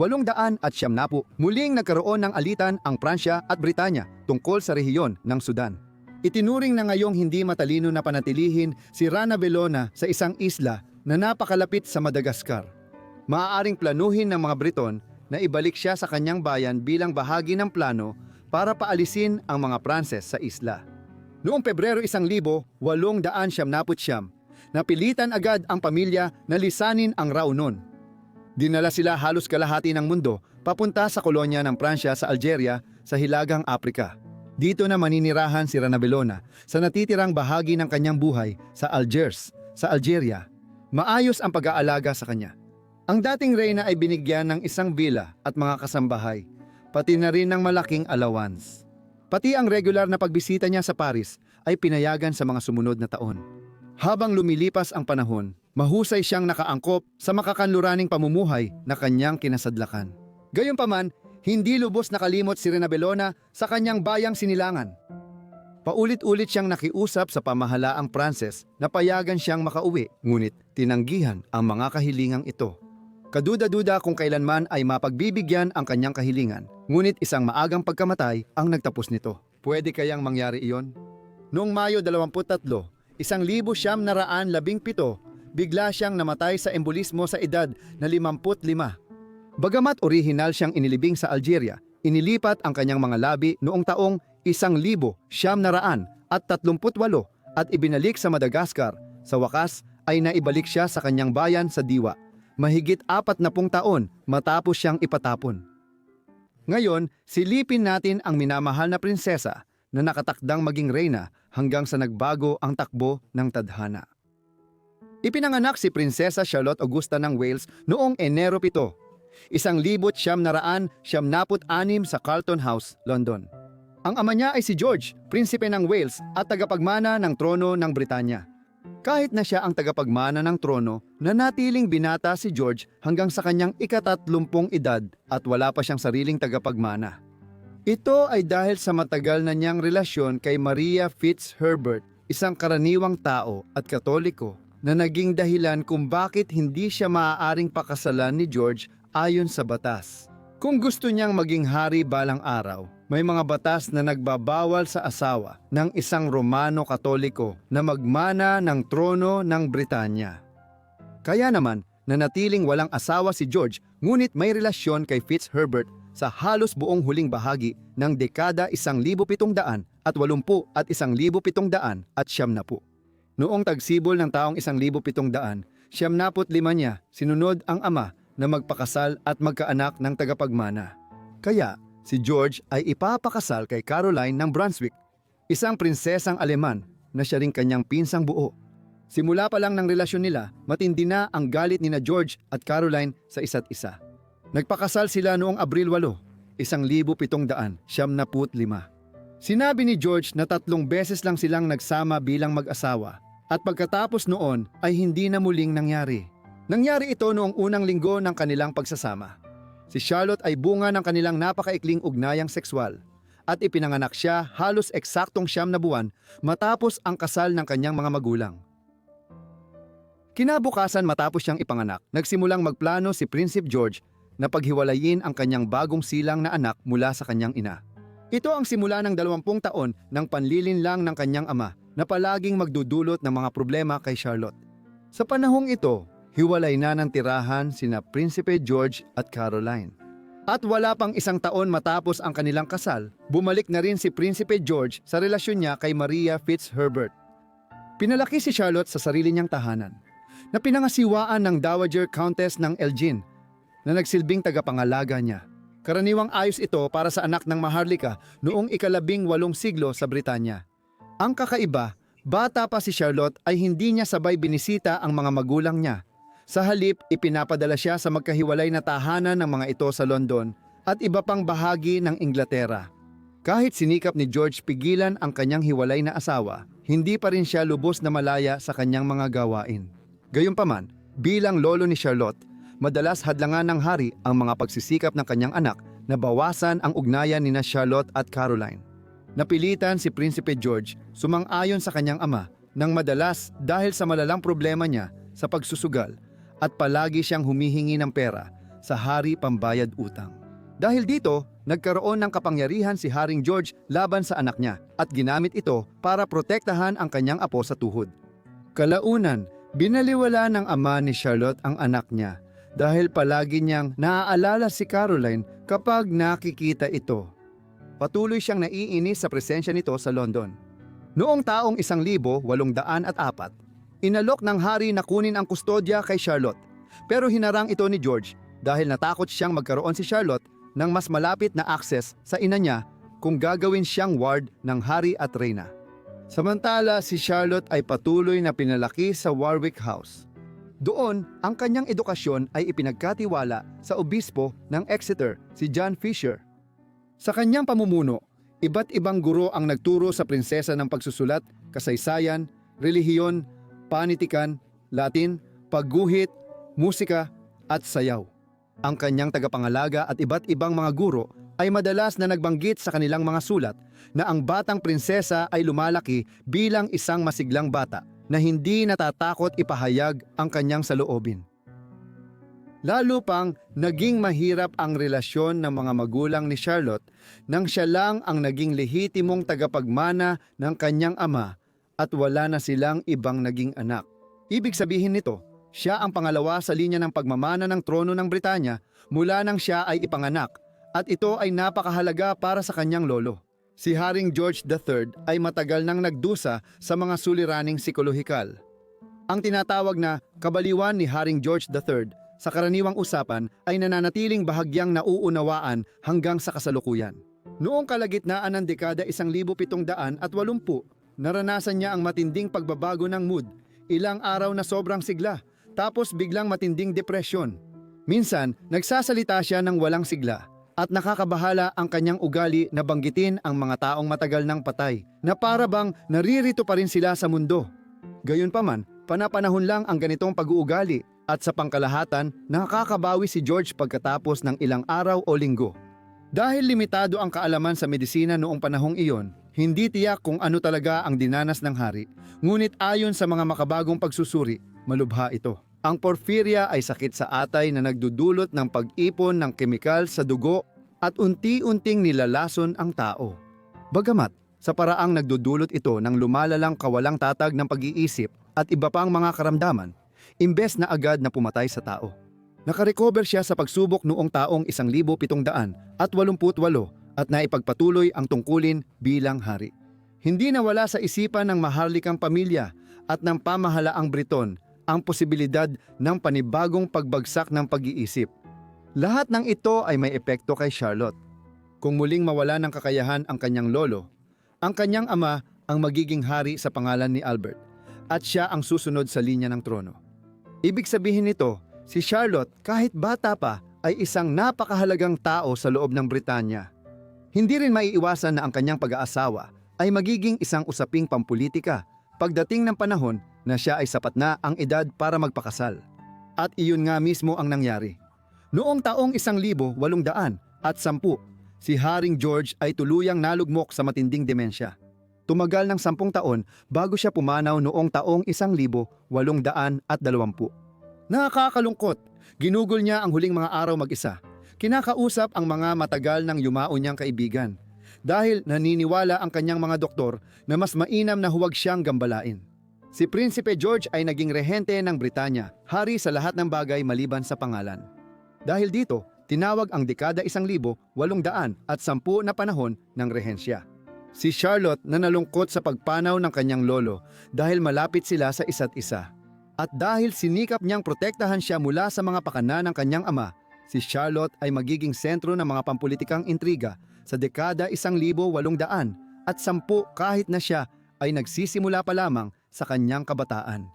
muling nagkaroon ng alitan ang Pransya at Britanya tungkol sa rehiyon ng Sudan. Itinuring na ngayong hindi matalino na panatilihin si Ranabelona sa isang isla na napakalapit sa Madagascar. Maaaring planuhin ng mga Briton na ibalik siya sa kanyang bayan bilang bahagi ng plano para paalisin ang mga Pranses sa isla. Noong Pebrero 1899, napilitan agad ang pamilya na lisanin ang Raunon. Dinala sila halos kalahati ng mundo papunta sa kolonya ng Pransya sa Algeria sa Hilagang Aprika. Dito na maninirahan si Renabelona sa natitirang bahagi ng kanyang buhay sa Algiers, sa Algeria. Maayos ang pag-aalaga sa kanya. Ang dating reyna ay binigyan ng isang villa at mga kasambahay, pati na rin ng malaking allowance. Pati ang regular na pagbisita niya sa Paris ay pinayagan sa mga sumunod na taon. Habang lumilipas ang panahon, mahusay siyang nakaangkop sa makakanluraning pamumuhay na kanyang kinasadlakan. Gayunpaman, hindi lubos nakalimot si Renabelona sa kanyang bayang Sinilangan. Paulit-ulit siyang nakiusap sa pamahalaang Pranses na payagan siyang makauwi, ngunit tinanggihan ang mga kahilingang ito. Kaduda-duda kung kailanman ay mapagbibigyan ang kanyang kahilingan, ngunit isang maagang pagkamatay ang nagtapos nito. Pwede kayang mangyari iyon? Noong Mayo 23, 1917, bigla siyang namatay sa embolismo sa edad na 55. Bagamat orihinal siyang inilibing sa Algeria, inilipat ang kanyang mga labi noong taong 1938 at ibinalik sa Madagascar. Sa wakas ay naibalik siya sa kanyang bayan sa Diwa, mahigit 40 taon matapos siyang ipatapon. Ngayon, silipin natin ang minamahal na prinsesa na nakatakdang maging reyna hanggang sa nagbago ang takbo ng tadhana. Ipinanganak si Prinsesa Charlotte Augusta ng Wales noong Enero 7, 1976 sa Carlton House, London. Ang ama niya ay si George, prinsipe ng Wales at tagapagmana ng trono ng Britanya. Kahit na siya ang tagapagmana ng trono, nanatiling binata si George hanggang sa kanyang ika-30 edad at wala pa siyang sariling tagapagmana. Ito ay dahil sa matagal na niyang relasyon kay Maria Fitzherbert, isang karaniwang tao at Katoliko na naging dahilan kung bakit hindi siya maaaring pakasalan ni George ayon sa batas. Kung gusto niyang maging hari balang araw, may mga batas na nagbabawal sa asawa ng isang Romano Katoliko na magmana ng trono ng Britanya. Kaya naman, nanatiling walang asawa si George, ngunit may relasyon kay Fitzherbert sa halos buong huling bahagi ng dekada 1780 at 1770. Noong tagsibol ng taong 1700, 75 niya sinunod ang ama na magpakasal at magkaanak ng tagapagmana. Kaya, si George ay ipapakasal kay Caroline ng Brunswick, isang prinsesang Aleman na siya ring kanyang pinsang buo. Simula pa lang ng relasyon nila, matindi na ang galit nina George at Caroline sa isa't isa. Nagpakasal sila noong Abril 8, 1775. Sinabi ni George na 3 beses lang silang nagsama bilang mag-asawa at pagkatapos noon ay hindi na muling nangyari. Nangyari ito noong unang linggo ng kanilang pagsasama. Si Charlotte ay bunga ng kanilang napakaikling ugnayang sekswal at ipinanganak siya halos eksaktong 9 buwan matapos ang kasal ng kanyang mga magulang. Kinabukasan matapos siyang ipanganak, nagsimulang magplano si Prinsipe George na paghiwalayin ang kanyang bagong silang na anak mula sa kanyang ina. Ito ang simula ng 20 taon ng panlilinlang ng kanyang ama na palaging magdudulot ng mga problema kay Charlotte. Sa panahong ito, hiwalay na ng tirahan sina Prinsipe George at Caroline. At wala pang 1 taon matapos ang kanilang kasal, bumalik na rin si Prinsipe George sa relasyon niya kay Maria Fitzherbert. Pinalaki si Charlotte sa sarili niyang tahanan, na pinangasiwaan ng Dowager Countess ng Elgin, na nagsilbing tagapangalaga niya. Karaniwang ayos ito para sa anak ng Maharlika noong ika-18 siglo sa Britanya. Ang kakaiba, bata pa si Charlotte ay hindi niya sabay binisita ang mga magulang niya. Sa halip, ipinapadala siya sa magkahiwalay na tahanan ng mga ito sa London at iba pang bahagi ng Inglaterra. Kahit sinikap ni George pigilan ang kanyang hiwalay na asawa, hindi pa rin siya lubos na malaya sa kanyang mga gawain. Gayunpaman, bilang lolo ni Charlotte, madalas hadlangan ng hari ang mga pagsisikap ng kanyang anak na bawasan ang ugnayan ni Charlotte at Caroline. Napilitan si Prinsipe George sumang-ayon sa kanyang ama nang madalas dahil sa malalang problema niya sa pagsusugal at palagi siyang humihingi ng pera sa hari pambayad utang. Dahil dito, nagkaroon ng kapangyarihan si Haring George laban sa anak niya at ginamit ito para protektahan ang kanyang apo sa tuhod. Kalaunan, binaliwala ng ama ni Charlotte ang anak niya dahil palagi niyang naaalala si Caroline kapag nakikita ito. Patuloy siyang naiinis sa presensya nito sa London. Noong taong 1804, inalok ng hari na kunin ang kustodya kay Charlotte, pero hinarang ito ni George dahil natakot siyang magkaroon si Charlotte ng mas malapit na access sa ina niya kung gagawin siyang ward ng hari at reyna. Samantala, si Charlotte ay patuloy na pinalaki sa Warwick House. Doon, ang kanyang edukasyon ay ipinagkatiwala sa obispo ng Exeter, si John Fisher. Sa kanyang pamumuno, iba't ibang guro ang nagturo sa prinsesa ng pagsusulat, kasaysayan, relihiyon, panitikan, Latin, pagguhit, musika at sayaw. Ang kanyang tagapangalaga at iba't ibang mga guro ay madalas na nagbanggit sa kanilang mga sulat na ang batang prinsesa ay lumalaki bilang isang masiglang bata na hindi natatakot ipahayag ang kanyang saloobin. Lalo pang naging mahirap ang relasyon ng mga magulang ni Charlotte nang siya lang ang naging lehitimong tagapagmana ng kanyang ama at wala na silang ibang naging anak. Ibig sabihin nito, siya ang pangalawa sa linya ng pagmamana ng trono ng Britanya mula nang siya ay ipanganak, at ito ay napakahalaga para sa kanyang lolo. Si Haring George III ay matagal nang nagdusa sa mga suliraning psikolohikal. Ang tinatawag na kabaliwan ni Haring George III sa karaniwang usapan ay nananatiling bahagyang nauunawaan hanggang sa kasalukuyan. Noong kalagitnaan ng dekada 1780, naranasan niya ang matinding pagbabago ng mood, ilang araw na sobrang sigla, tapos biglang matinding depresyon. Minsan, nagsasalita siya ng walang sigla at nakakabahala ang kanyang ugali na banggitin ang mga taong matagal nang patay na para bang naririto pa rin sila sa mundo. Gayunpaman, panapanahon lang ang ganitong pag-uugali at sa pangkalahatan, nakakabawi si George pagkatapos ng ilang araw o linggo. Dahil limitado ang kaalaman sa medisina noong panahong iyon, hindi tiyak kung ano talaga ang dinanas ng hari, ngunit ayon sa mga makabagong pagsusuri, malubha ito. Ang porphyria ay sakit sa atay na nagdudulot ng pag-ipon ng kemikal sa dugo at unti-unting nilalason ang tao. Bagamat, sa paraang nagdudulot ito ng lumalalang kawalang tatag ng pag-iisip at iba pang mga karamdaman, imbes na agad na pumatay sa tao. Nakarecover siya sa pagsubok noong taong 1788 at naipagpatuloy ang tungkulin bilang hari. Hindi nawala sa isipan ng maharlikang pamilya at ng pamahalaang Briton ang posibilidad ng panibagong pagbagsak ng pag-iisip. Lahat ng ito ay may epekto kay Charlotte. Kung muling mawala ng kakayahan ang kanyang lolo, ang kanyang ama ang magiging hari sa pangalan ni Albert at siya ang susunod sa linya ng trono. Ibig sabihin nito, si Charlotte kahit bata pa ay isang napakahalagang tao sa loob ng Britanya. Hindi rin maiiwasan na ang kanyang pag-aasawa ay magiging isang usaping pampulitika pagdating ng panahon na siya ay sapat na ang edad para magpakasal. At iyon nga mismo ang nangyari. Noong taong 1810, si Haring George ay tuluyang nalugmok sa matinding demensya. Tumagal ng 10 taon bago siya pumanaw noong taong 1820. Nakakalungkot, ginugol niya ang huling mga araw mag-isa. Kinakausap ang mga matagal ng yumao niyang kaibigan dahil naniniwala ang kanyang mga doktor na mas mainam na huwag siyang gambalain. Si Prinsipe George ay naging rehente ng Britanya, hari sa lahat ng bagay maliban sa pangalan. Dahil dito, tinawag ang dekada 1810 na panahon ng rehensya. Si Charlotte na nalungkot sa pagpanaw ng kanyang lolo dahil malapit sila sa isa't isa. At dahil sinikap niyang protektahan siya mula sa mga pakana ng kanyang ama, si Charlotte ay magiging sentro ng mga pampulitikang intriga sa dekada 1810 kahit na siya ay nagsisimula pa lamang sa kanyang kabataan.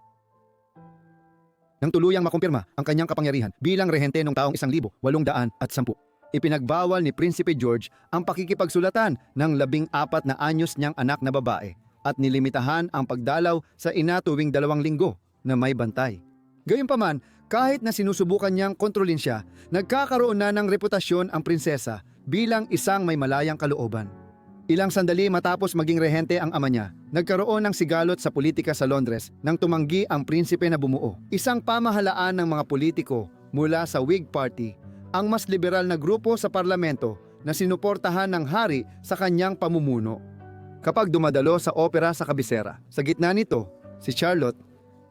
Nang tuluyang makumpirma ang kanyang kapangyarihan bilang rehente noong taong 1810, ipinagbawal ni Prinsipe George ang pakikipagsulatan ng 14 na anyos niyang anak na babae at nilimitahan ang pagdalaw sa ina tuwing 2 linggo na may bantay. Gayunpaman, kahit na sinusubukan niyang kontrolin siya, nagkakaroon na ng reputasyon ang prinsesa bilang isang may malayang kalooban. Ilang sandali matapos maging rehente ang ama niya, nagkaroon ng sigalot sa politika sa Londres nang tumanggi ang prinsipe na bumuo. Isang pamahalaan ng mga politiko mula sa Whig Party, ang mas liberal na grupo sa parlamento na sinuportahan ng hari sa kanyang pamumuno. Kapag dumadalo sa opera sa kabisera, sa gitna nito, si Charlotte,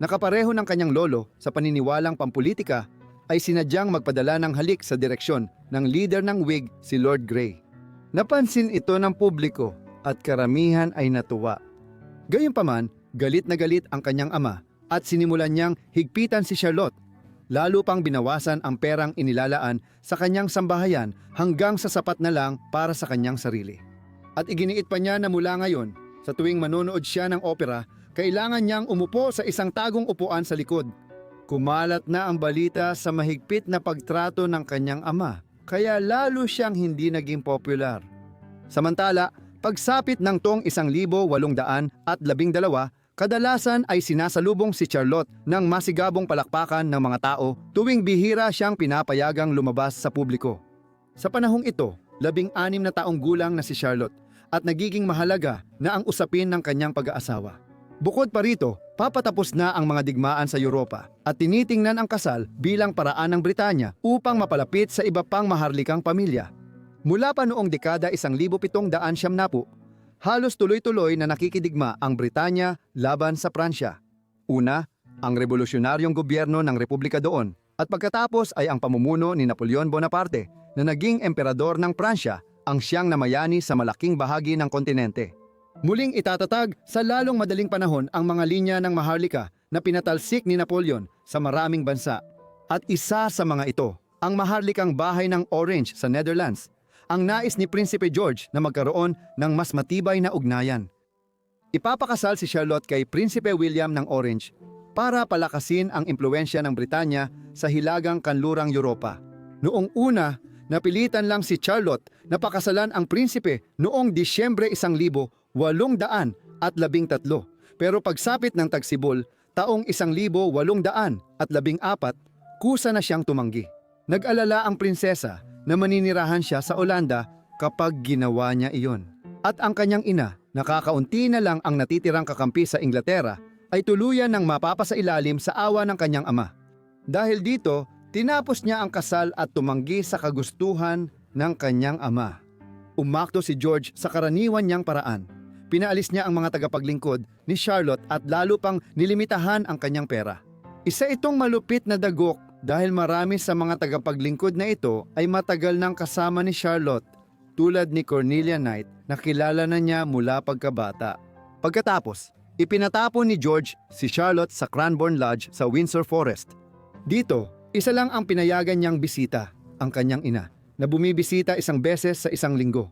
nakapareho ng kanyang lolo sa paniniwalang pampolitika, ay sinadyang magpadala ng halik sa direksyon ng leader ng Whig, si Lord Grey. Napansin ito ng publiko at karamihan ay natuwa. Gayunpaman, galit na galit ang kanyang ama at sinimulan niyang higpitan si Charlotte. Lalo pang binawasan ang perang inilalaan sa kanyang sambahayan hanggang sa sapat na lang para sa kanyang sarili. At iginiit pa niya na mula ngayon, sa tuwing manonood siya ng opera, kailangan niyang umupo sa isang tagong upuan sa likod. Kumalat na ang balita sa mahigpit na pagtrato ng kanyang ama, kaya lalo siyang hindi naging popular. Samantala, pagsapit ng tong 1812, kadalasan ay sinasalubong si Charlotte ng masigabong palakpakan ng mga tao tuwing bihira siyang pinapayagang lumabas sa publiko. Sa panahong ito, 16 na taong gulang na si Charlotte at nagiging mahalaga na ang usapin ng kanyang pag-aasawa. Bukod pa rito, papatapos na ang mga digmaan sa Europa at tinitingnan ang kasal bilang paraan ng Britanya upang mapalapit sa iba pang maharlikang pamilya. Mula pa noong dekada 1770, halos tuloy-tuloy na nakikidigma ang Britanya laban sa Pransya. Una, ang revolusyonaryong gobyerno ng Republika doon at pagkatapos ay ang pamumuno ni Napoleon Bonaparte na naging emperador ng Pransya ang siyang namayani sa malaking bahagi ng kontinente. Muling itatatag sa lalong madaling panahon ang mga linya ng maharlika na pinatalsik ni Napoleon sa maraming bansa. At isa sa mga ito, ang maharlikang bahay ng Orange sa Netherlands, ang nais ni Prinsipe George na magkaroon ng mas matibay na ugnayan. Ipapakasal si Charlotte kay Prinsipe William ng Orange para palakasin ang impluensya ng Britanya sa hilagang kanlurang Europa. Noong una, napilitan lang si Charlotte na pakasalan ang prinsipe noong Disyembre 1813, pero pagsapit ng tagsibol, taong 1814, kusa na siyang tumanggi. Nag-alala ang prinsesa na maninirahan siya sa Olanda kapag ginawa niya iyon. At ang kanyang ina, nakakaunti na lang ang natitirang kakampi sa Inglaterra, ay tuluyan ng mapapasailalim sa awa ng kanyang ama. Dahil dito, tinapos niya ang kasal at tumanggi sa kagustuhan ng kanyang ama. Umakto si George sa karaniwan niyang paraan. Pinaalis niya ang mga tagapaglingkod ni Charlotte at lalo pang nilimitahan ang kanyang pera. Isa itong malupit na dagok dahil marami sa mga tagapaglingkod na ito ay matagal nang kasama ni Charlotte, tulad ni Cornelia Knight na kilala na niya mula pagkabata. Pagkatapos, ipinatapon ni George si Charlotte sa Cranbourne Lodge sa Windsor Forest. Dito, isa lang ang pinayagan niyang bisita, ang kanyang ina, na bumibisita isang beses sa isang linggo.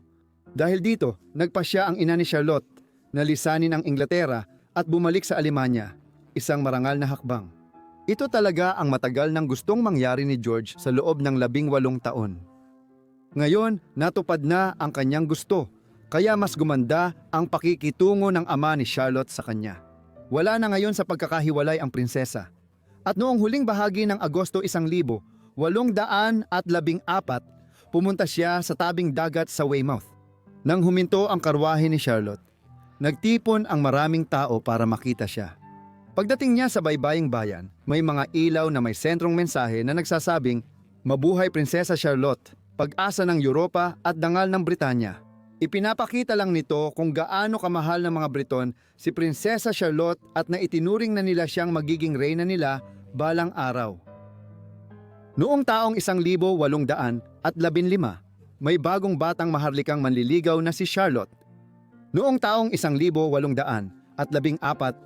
Dahil dito, nagpasya ang ina ni Charlotte na lisanin ang Inglaterra at bumalik sa Alemanya, isang marangal na hakbang. Ito talaga ang matagal nang gustong mangyari ni George sa loob ng 18 taon. Ngayon, natupad na ang kanyang gusto, kaya mas gumanda ang pakikitungo ng ama ni Charlotte sa kanya. Wala na ngayon sa pagkakahiwalay ang prinsesa. At noong huling bahagi ng Agosto 1814, pumunta siya sa tabing dagat sa Weymouth. Nang huminto ang karwahe ni Charlotte, nagtipon ang maraming tao para makita siya. Pagdating niya sa baybaying bayan, may mga ilaw na may sentrong mensahe na nagsasabing, "Mabuhay Prinsesa Charlotte, pag-asa ng Europa at dangal ng Britanya." Ipinapakita lang nito kung gaano kamahal ng mga Briton si Prinsesa Charlotte at na itinuring na nila siyang magiging reyna nila balang araw. Noong taong 1815, may bagong batang maharlikang manliligaw na si Charlotte. Noong taong 1814,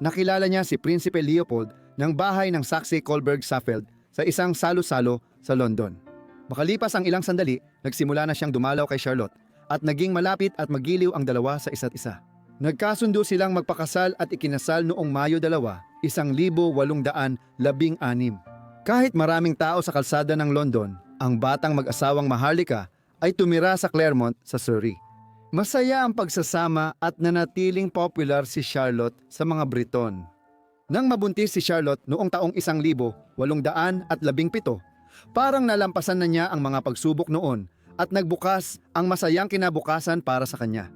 nakilala niya si Prinsipe Leopold ng bahay ng Saxe-Coburg-Saalfeld sa isang salo-salo sa London. Makalipas ang ilang sandali, nagsimula na siyang dumalaw kay Charlotte at naging malapit at magiliw ang dalawa sa isa't isa. Nagkasundo silang magpakasal at ikinasal noong Mayo 2, 1816. Kahit maraming tao sa kalsada ng London, ang batang mag-asawang maharlika ay tumira sa Claremont sa Surrey. Masaya ang pagsasama at nanatiling popular si Charlotte sa mga Briton. Nang mabuntis si Charlotte noong taong 1817, parang nalampasan na niya ang mga pagsubok noon at nagbukas ang masayang kinabukasan para sa kanya.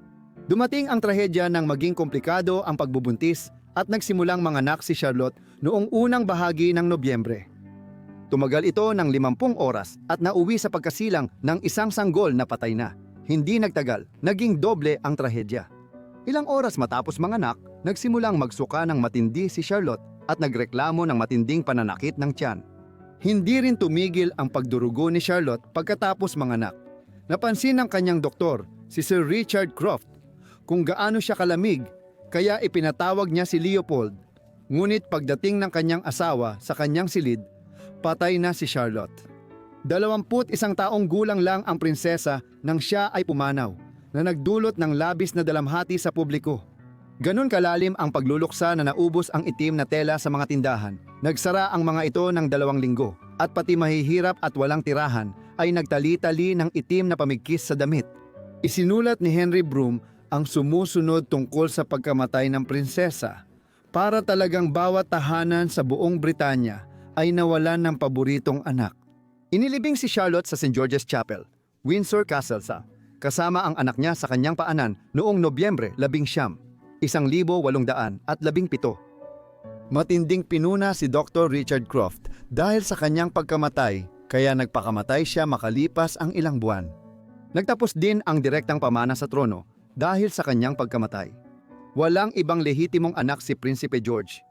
Dumating ang trahedya ng maging komplikado ang pagbubuntis at nagsimulang manganak si Charlotte noong unang bahagi ng Nobyembre. Tumagal ito ng 50 oras at nauwi sa pagkasilang ng isang sanggol na patay na. Hindi nagtagal, naging doble ang trahedya. Ilang oras matapos manganak, nagsimulang magsuka ng matindi si Charlotte at nagreklamo ng matinding pananakit ng tiyan. Hindi rin tumigil ang pagdurugo ni Charlotte pagkatapos manganak. Napansin ng kanyang doktor, si Sir Richard Croft, kung gaano siya kalamig, kaya ipinatawag niya si Leopold. Ngunit pagdating ng kanyang asawa sa kanyang silid, patay na si Charlotte. 21 taong gulang lang ang prinsesa nang siya ay pumanaw, na nagdulot ng labis na dalamhati sa publiko. Ganon kalalim ang pagluluksa na naubos ang itim na tela sa mga tindahan. Nagsara ang mga ito ng 2 linggo at pati mahihirap at walang tirahan ay nagtali-tali ng itim na pamigkis sa damit. Isinulat ni Henry Broome ang sumusunod tungkol sa pagkamatay ng prinsesa. Para talagang bawat tahanan sa buong Britanya ay nawalan ng paboritong anak. Inilibing si Charlotte sa St. George's Chapel, Windsor Castle kasama ang anak niya sa kanyang paanan noong Nobyembre 11, 1817. Matinding pinuna si Dr. Richard Croft dahil sa kanyang pagkamatay, kaya nagpakamatay siya makalipas ang ilang buwan. Nagtapos din ang direktang pamana sa trono dahil sa kanyang pagkamatay. Walang ibang lehitimong anak si Prinsipe George,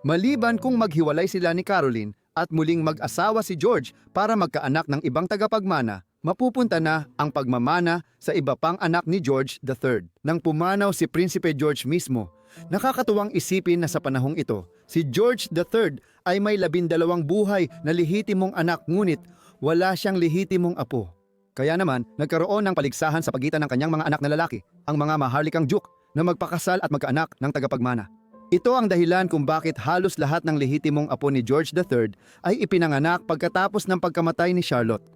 maliban kung maghiwalay sila ni Caroline at muling mag-asawa si George para magkaanak ng ibang tagapagmana. Mapupunta na ang pagmamana sa iba pang anak ni George III. Nang pumanaw si Prinsipe George mismo, nakakatuwang isipin na sa panahong ito, si George III ay may 12 buhay na lehitimong anak ngunit wala siyang lehitimong apo. Kaya naman, nagkaroon ng paligsahan sa pagitan ng kanyang mga anak na lalaki, ang mga maharlikang duke, na magpakasal at magkaanak ng tagapagmana. Ito ang dahilan kung bakit halos lahat ng lehitimong apo ni George III ay ipinanganak pagkatapos ng pagkamatay ni Charlotte.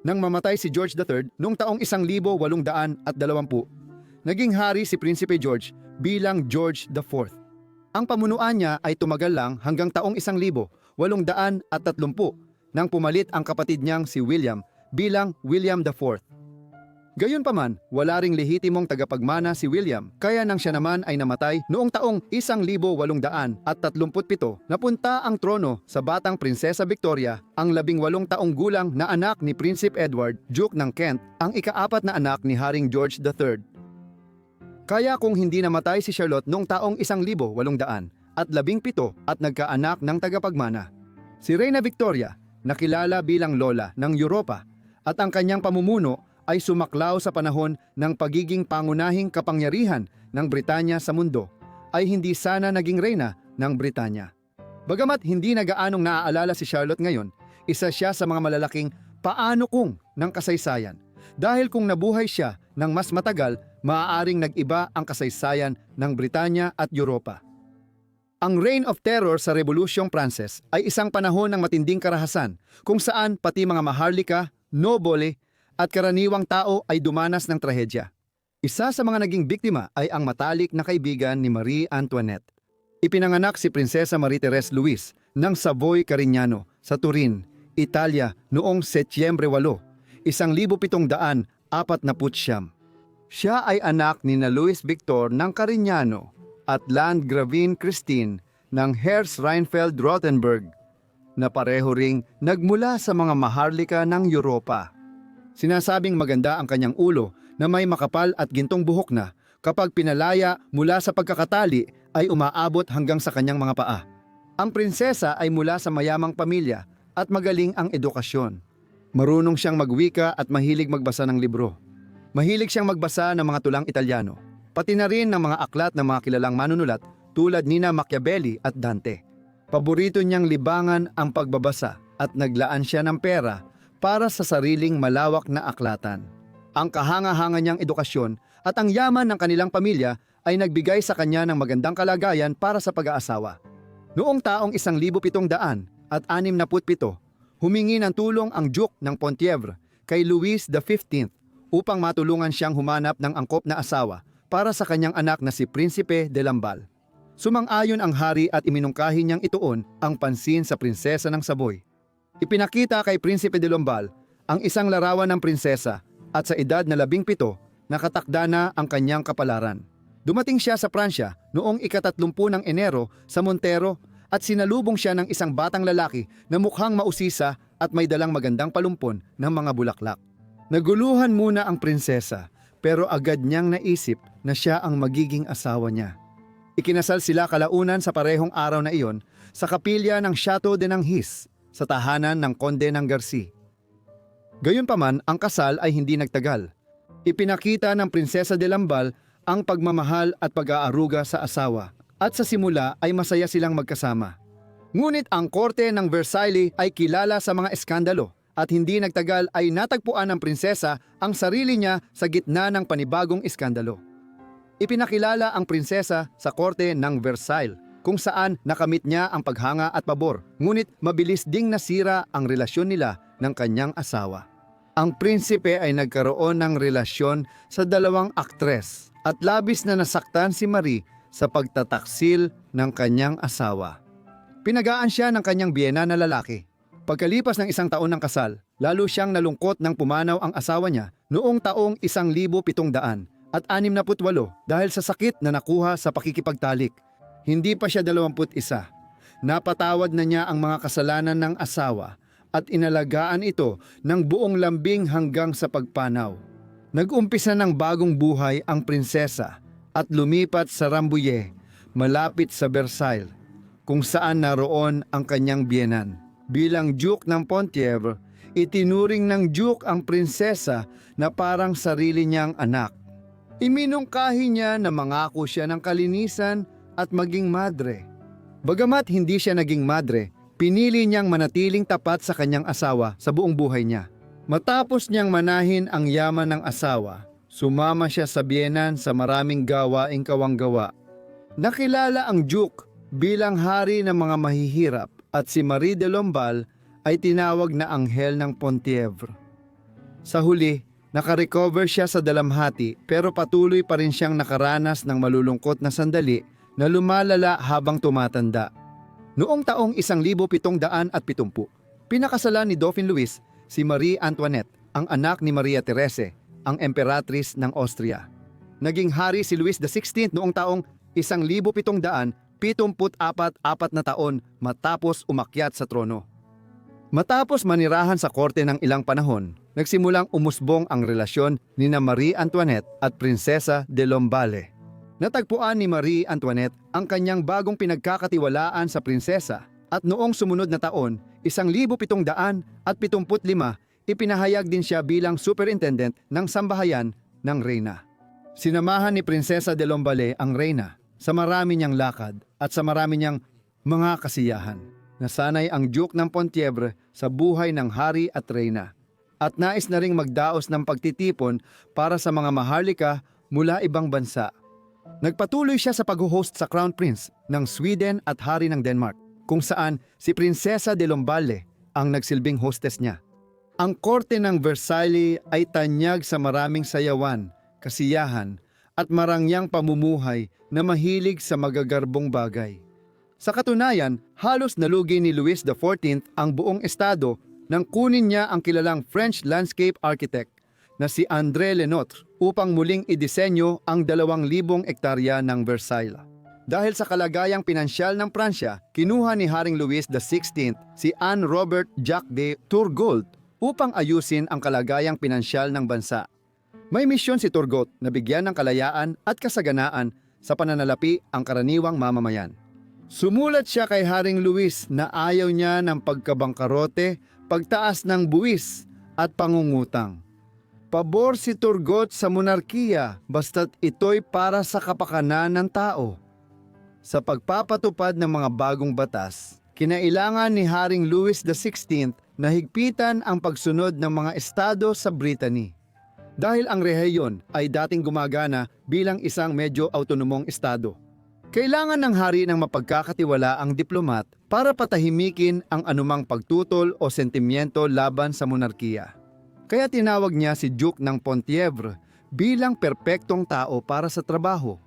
Nang mamatay si George III noong taong 1820, naging hari si Prinsipe George bilang George IV. Ang pamunuan niya ay tumagal lang hanggang taong 1830 nang pumalit ang kapatid niyang si William bilang William IV. Gayunpaman, wala ring lehitimong tagapagmana si William, kaya nang siya naman ay namatay noong taong 1837, napunta ang trono sa batang Prinsesa Victoria, ang 18 taong gulang na anak ni Prinsipe Edward, Duke ng Kent, ang ika-4 na anak ni Haring George III. Kaya kung hindi namatay si Charlotte noong taong 1817 at nagkaanak ng tagapagmana, si Reyna Victoria, nakilala bilang Lola ng Europa, at ang kanyang pamumuno ay sumaklaw sa panahon ng pagiging pangunahing kapangyarihan ng Britanya sa mundo, ay hindi sana naging reyna ng Britanya. Bagamat hindi na gaanong naaalala si Charlotte ngayon, isa siya sa mga malalaking paano kung ng kasaysayan. Dahil kung nabuhay siya ng mas matagal, maaaring nag-iba ang kasaysayan ng Britanya at Europa. Ang Reign of Terror sa Rebolusyong Pranses ay isang panahon ng matinding karahasan kung saan pati mga maharlika, nobole, at karaniwang tao ay dumanas ng trahedya. Isa sa mga naging biktima ay ang matalik na kaibigan ni Marie Antoinette. Ipinanganak si Prinsesa Marie-Thérèse Louise ng Savoy Carignano sa Turin, Italia noong Setyembre 8, 1749. Siya ay anak ni na Louis Victor ng Carignano at Landgravine Christine ng Herz-Rheinfeld-Rothenburg, na pareho ring nagmula sa mga maharlika ng Europa. Sinasabing maganda ang kanyang ulo na may makapal at gintong buhok na kapag pinalaya mula sa pagkakatali ay umaabot hanggang sa kanyang mga paa. Ang prinsesa ay mula sa mayamang pamilya at magaling ang edukasyon. Marunong siyang magwika at mahilig magbasa ng libro. Mahilig siyang magbasa ng mga tulang Italyano, pati na rin ng mga aklat ng mga kilalang manunulat tulad nina Machiavelli at Dante. Paborito niyang libangan ang pagbabasa at naglaan siya ng pera para sa sariling malawak na aklatan. Ang kahanga-hanga niyang edukasyon at ang yaman ng kanilang pamilya ay nagbigay sa kanya ng magandang kalagayan para sa pag-aasawa. Noong taong 1767, humingi ng tulong ang Duke ng Penthièvre kay Louis XV upang matulungan siyang humanap ng angkop na asawa para sa kanyang anak na si Prinsipe de Lamballe. Sumang-ayon ang hari at iminungkahi niyang ituon ang pansin sa prinsesa ng Savoy. Ipinakita kay Prinsipe de Lamballe ang isang larawan ng prinsesa at sa edad na 17, nakatakda na ang kanyang kapalaran. Dumating siya sa Pransya noong ika-30 ng Enero sa Montero at sinalubong siya ng isang batang lalaki na mukhang mausisa at may dalang magandang palumpon ng mga bulaklak. Naguluhan muna ang prinsesa pero agad niyang naisip na siya ang magiging asawa niya. Ikinasal sila kalaunan sa parehong araw na iyon sa kapilya ng Château de Nanghis sa tahanan ng Konde ng Garci. Gayunpaman, ang kasal ay hindi nagtagal. Ipinakita ng Prinsesa de Lamballe ang pagmamahal at pag-aaruga sa asawa at sa simula ay masaya silang magkasama. Ngunit ang korte ng Versailles ay kilala sa mga eskandalo at hindi nagtagal ay natagpuan ng prinsesa ang sarili niya sa gitna ng panibagong iskandalo. Ipinakilala ang prinsesa sa korte ng Versailles kung saan nakamit niya ang paghanga at pabor, ngunit mabilis ding nasira ang relasyon nila ng kanyang asawa. Ang prinsipe ay nagkaroon ng relasyon sa dalawang aktres at labis na nasaktan si Marie sa pagtataksil ng kanyang asawa. Pinagaan siya ng kanyang biyena na lalaki. Pagkalipas ng 1 taon ng kasal, lalo siyang nalungkot nang pumanaw ang asawa niya noong taong 1700 at 68 dahil sa sakit na nakuha sa pakikipagtalik. Hindi pa siya 21. Napatawad na niya ang mga kasalanan ng asawa at inalagaan ito ng buong lambing hanggang sa pagpanaw. Nag-umpisa ng bagong buhay ang prinsesa at lumipat sa Rambouillet, malapit sa Versailles, kung saan naroon ang kanyang biyenan. Bilang Duke ng Penthièvre, itinuring ng Duke ang prinsesa na parang sarili niyang anak. Iminungkahi niya na mangako siya ng kalinisan at maging madre. Bagamat hindi siya naging madre, pinili niyang manatiling tapat sa kanyang asawa sa buong buhay niya. Matapos niyang manahin ang yaman ng asawa, sumama siya sa biyenan sa maraming gawaing kawanggawa. Nakilala ang Duke bilang hari ng mga mahihirap at si Marie de Lamballe ay tinawag na anghel ng Penthièvre. Sa huli, nakarecover siya sa dalamhati pero patuloy pa rin siyang nakaranas ng malulungkot na sandali na lumalala habang tumatanda. Noong taong 1770, pinakasalan ni Dauphin Louis si Marie Antoinette, ang anak ni Maria Therese, ang emperatris ng Austria. Naging hari si Louis XVI noong taong 1774 na taon matapos umakyat sa trono. Matapos manirahan sa korte ng ilang panahon, nagsimulang umusbong ang relasyon ni Marie Antoinette at Prinsesa de Lamballe. Natagpuan ni Marie Antoinette ang kanyang bagong pinagkakatiwalaan sa prinsesa at noong sumunod na taon, 1775, ipinahayag din siya bilang superintendent ng sambahayan ng reyna. Sinamahan ni Prinsesa de Lamballe ang reyna sa marami niyang lakad at sa marami niyang mga kasiyahan. Nasanay ang Duke ng Penthièvre sa buhay ng hari at reyna at nais na ring magdaos ng pagtitipon para sa mga maharlika mula ibang bansa. Nagpatuloy siya sa pag-host sa Crown Prince ng Sweden at hari ng Denmark, kung saan si Prinsesa de Lamballe ang nagsilbing hostess niya. Ang korte ng Versailles ay tanyag sa maraming sayawan, kasiyahan at marangyang pamumuhay na mahilig sa magagarbong bagay. Sa katunayan, halos nalugi ni Louis XIV ang buong estado nang kunin niya ang kilalang French landscape architect na si André Lenotre upang muling idisenyo ang 2,000 ektarya ng Versailles. Dahil sa kalagayang pinansyal ng Pransya, kinuha ni Haring Louis XVI si Anne Robert Jacques de Turgot upang ayusin ang kalagayang pinansyal ng bansa. May misyon si Turgot na bigyan ng kalayaan at kasaganaan sa pananalapi ang karaniwang mamamayan. Sumulat siya kay Haring Louis na ayaw niya ng pagkabangkarote, pagtaas ng buwis at pangungutang. Pabor si Turgot sa monarkiya basta't ito'y para sa kapakanan ng tao. Sa pagpapatupad ng mga bagong batas, kinailangan ni Haring Louis XVI na higpitan ang pagsunod ng mga estado sa Brittany. Dahil ang rehiyon ay dating gumagana bilang isang medyo autonomong estado. Kailangan ng hari ng mapagkakatiwala ang diplomat para patahimikin ang anumang pagtutol o sentimiento laban sa monarkiya. Kaya tinawag niya si Duke ng Penthièvre bilang perpektong tao para sa trabaho.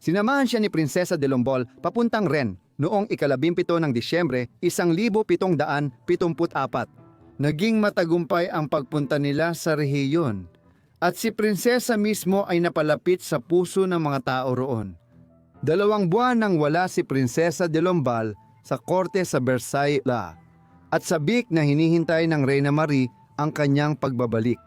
Sinamahan siya ni Prinsesa de Lamballe papuntang Rennes noong 17 ng Disyembre 1774. Naging matagumpay ang pagpunta nila sa rehiyon at si Prinsesa mismo ay napalapit sa puso ng mga tao roon. 2 buwan nang wala si Prinsesa de Lamballe sa korte sa Versailles at sabik na hinihintay ng Reyna Marie ang kanyang pagbabalik.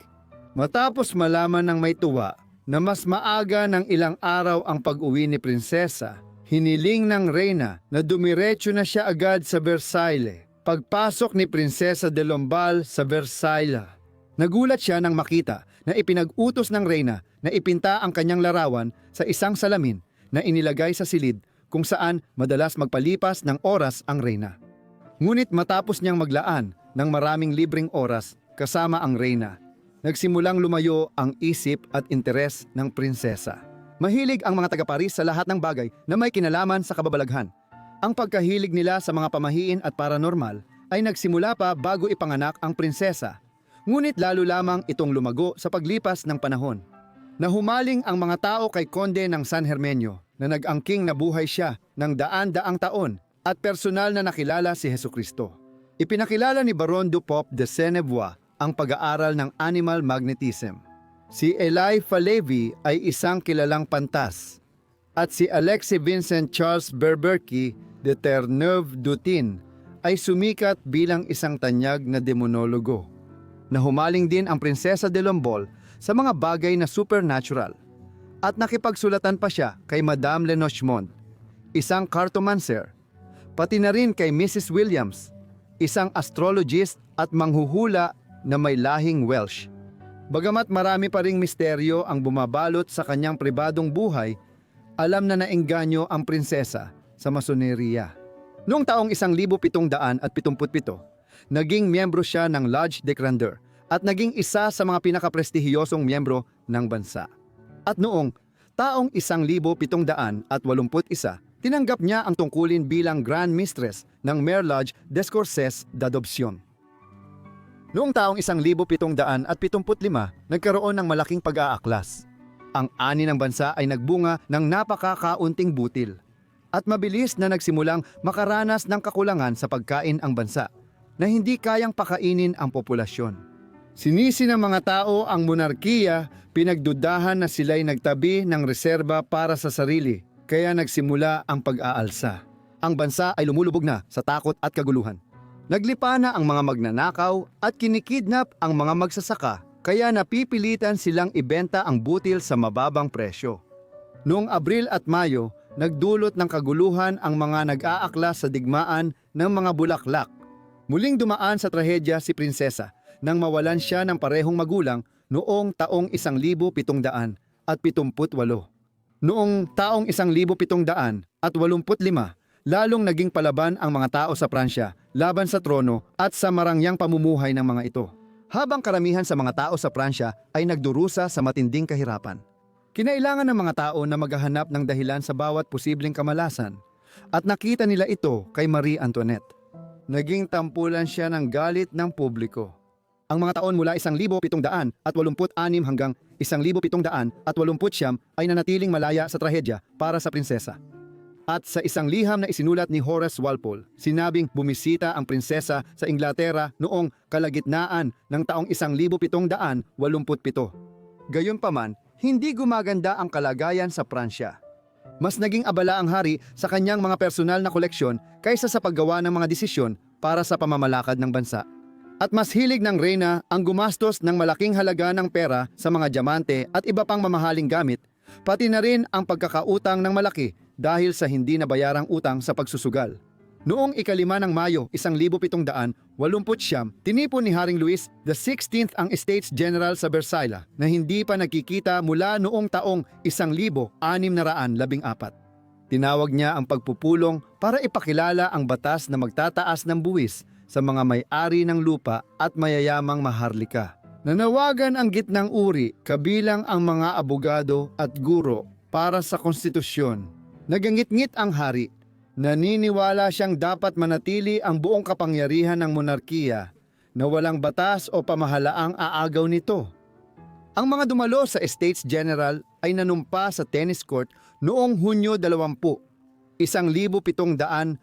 Matapos malaman ng may tuwa na mas maaga ng ilang araw ang pag-uwi ni Prinsesa, hiniling ng Reyna na dumiretso na siya agad sa Versailles Pagpasok ni Prinsesa de Lombal sa Versailles, nagulat siya nang makita na ipinag-utos ng reyna na ipinta ang kanyang larawan sa isang salamin na inilagay sa silid kung saan madalas magpalipas ng oras ang reyna. Ngunit matapos niyang maglaan ng maraming libreng oras kasama ang reyna, nagsimulang lumayo ang isip at interes ng prinsesa. Mahilig ang mga taga-Paris sa lahat ng bagay na may kinalaman sa kababalaghan. Ang pagkahilig nila sa mga pamahiin at paranormal ay nagsimula pa bago ipanganak ang prinsesa. Ngunit lalo lamang itong lumago sa paglipas ng panahon. Nahumaling ang mga tao kay Konde ng San Hermenio na nag-angking na buhay siya ng daan-daang taon at personal na nakilala si Hesukristo. Ipinakilala ni Baron Dupop de Sennevoix ang pag-aaral ng animal magnetism. Si Eli Falevi ay isang kilalang pantas at si Alexis Vincent Charles Berberki de Terreneuve-Dutin ay sumikat bilang isang tanyag na demonologo. Nahumaling din ang Prinsesa de Lombol sa mga bagay na supernatural at nakipagsulatan pa siya kay Madame Lenochmont, isang cartomancer, pati na rin kay Mrs. Williams, isang astrologist at manghuhula na may lahing Welsh. Bagamat marami pa ring misteryo ang bumabalot sa kanyang pribadong buhay, alam na naengganyo ang prinsesa sa masoneriya. Noong taong 1777, naging miyembro siya ng Lodge de Grandeur at naging isa sa mga pinakaprestihiyosong miyembro ng bansa. At noong taong 1781, tinanggap niya ang tungkulin bilang Grand Mistress ng Mère Lodge d'Escorces d'Adoption. Noong taong 1775, nagkaroon ng malaking pag-aaklas. Ang ani ng bansa ay nagbunga ng napakakaunting butil at mabilis na nagsimulang makaranas ng kakulangan sa pagkain ang bansa na hindi kayang pakainin ang populasyon. Sinisi ng mga tao ang monarkiya, pinagdudahan na sila'y nagtabi ng reserba para sa sarili, kaya nagsimula ang pag-aalsa. Ang bansa ay lumulubog na sa takot at kaguluhan. Naglipa na ang mga magnanakaw at kinikidnap ang mga magsasaka, kaya napipilitan silang ibenta ang butil sa mababang presyo. Noong Abril at Mayo, nagdulot ng kaguluhan ang mga nag-aaklas sa digmaan ng mga bulaklak. Muling dumaan sa trahedya si prinsesa nang mawalan siya ng parehong magulang noong taong 1778. Noong taong 1785, lalong naging palaban ang mga tao sa Pransya laban sa trono at sa marangyang pamumuhay ng mga ito. Habang karamihan sa mga tao sa Pransya ay nagdurusa sa matinding kahirapan. Kinailangan ng mga tao na maghahanap ng dahilan sa bawat posibleng kamalasan at nakita nila ito kay Marie Antoinette. Naging tampulan siya ng galit ng publiko. Ang mga taon mula 1786 hanggang 1789 ay nanatiling malaya sa trahedya para sa prinsesa. At sa isang liham na isinulat ni Horace Walpole, sinabing bumisita ang prinsesa sa Inglaterra noong kalagitnaan ng taong 1787. Gayunpaman, hindi gumaganda ang kalagayan sa Pransya. Mas naging abala ang hari sa kanyang mga personal na koleksyon kaysa sa paggawa ng mga desisyon para sa pamamalakad ng bansa. At mas hilig ng reyna ang gumastos ng malaking halaga ng pera sa mga diamante at iba pang mamahaling gamit, pati na rin ang pagkakautang ng malaki dahil sa hindi nabayarang utang sa pagsusugal. Noong 5 ng Mayo, 1789, tinipon ni Haring Louis XVI ang Estates General sa Versailles na hindi pa nagkikita mula noong taong 1614. Tinawag niya ang pagpupulong para ipakilala ang batas na magtataas ng buwis sa mga may-ari ng lupa at mayayamang maharlika. Nanawagan ang gitnang uri kabilang ang mga abogado at guro para sa konstitusyon. Nagangit-ngit ang hari. Naniniwala siyang dapat manatili ang buong kapangyarihan ng monarkiya na walang batas o pamahalaang aagaw nito. Ang mga dumalo sa Estates General ay nanumpa sa tennis court noong Hunyo 20, 1789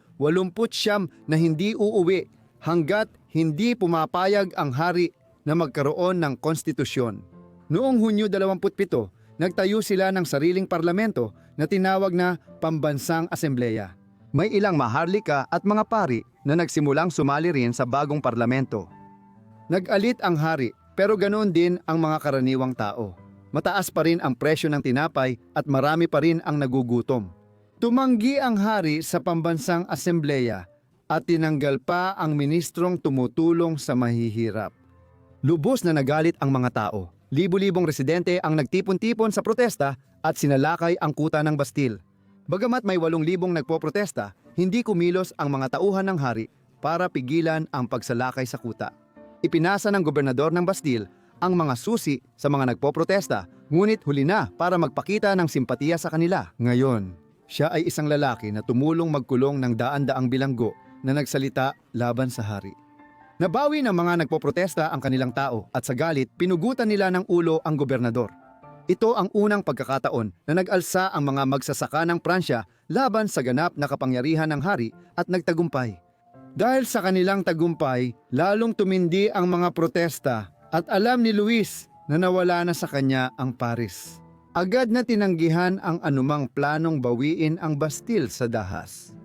na hindi uuwi hanggat hindi pumapayag ang hari na magkaroon ng konstitusyon. Noong Hunyo 27, nagtayo sila ng sariling parlamento na tinawag na Pambansang Asembleya. May ilang maharlika at mga pari na nagsimulang sumali rin sa bagong parlamento. Nag-alit ang hari pero ganoon din ang mga karaniwang tao. Mataas pa rin ang presyo ng tinapay at marami pa rin ang nagugutom. Tumanggi ang hari sa Pambansang Asembleya at tinanggal pa ang ministrong tumutulong sa mahihirap. Lubos na nagalit ang mga tao. Libo-libong residente ang nagtipon-tipon sa protesta at sinalakay ang kuta ng Bastille. Bagamat may 8,000 nagpoprotesta, hindi kumilos ang mga tauhan ng hari para pigilan ang pagsalakay sa kuta. Ipinasa ng gobernador ng Bastille ang mga susi sa mga nagpoprotesta, ngunit huli na para magpakita ng simpatiya sa kanila. Ngayon, siya ay isang lalaki na tumulong magkulong ng daan-daang bilanggo na nagsalita laban sa hari. Nabawi ng mga nagpoprotesta ang kanilang tao at sa galit, pinugutan nila ng ulo ang gobernador. Ito ang unang pagkakataon na nag-alsa ang mga magsasaka ng Pransya laban sa ganap na kapangyarihan ng hari at nagtagumpay. Dahil sa kanilang tagumpay, lalong tumindi ang mga protesta at alam ni Luis na nawala na sa kanya ang Paris. Agad na tinanggihan ang anumang planong bawiin ang Bastille sa dahas.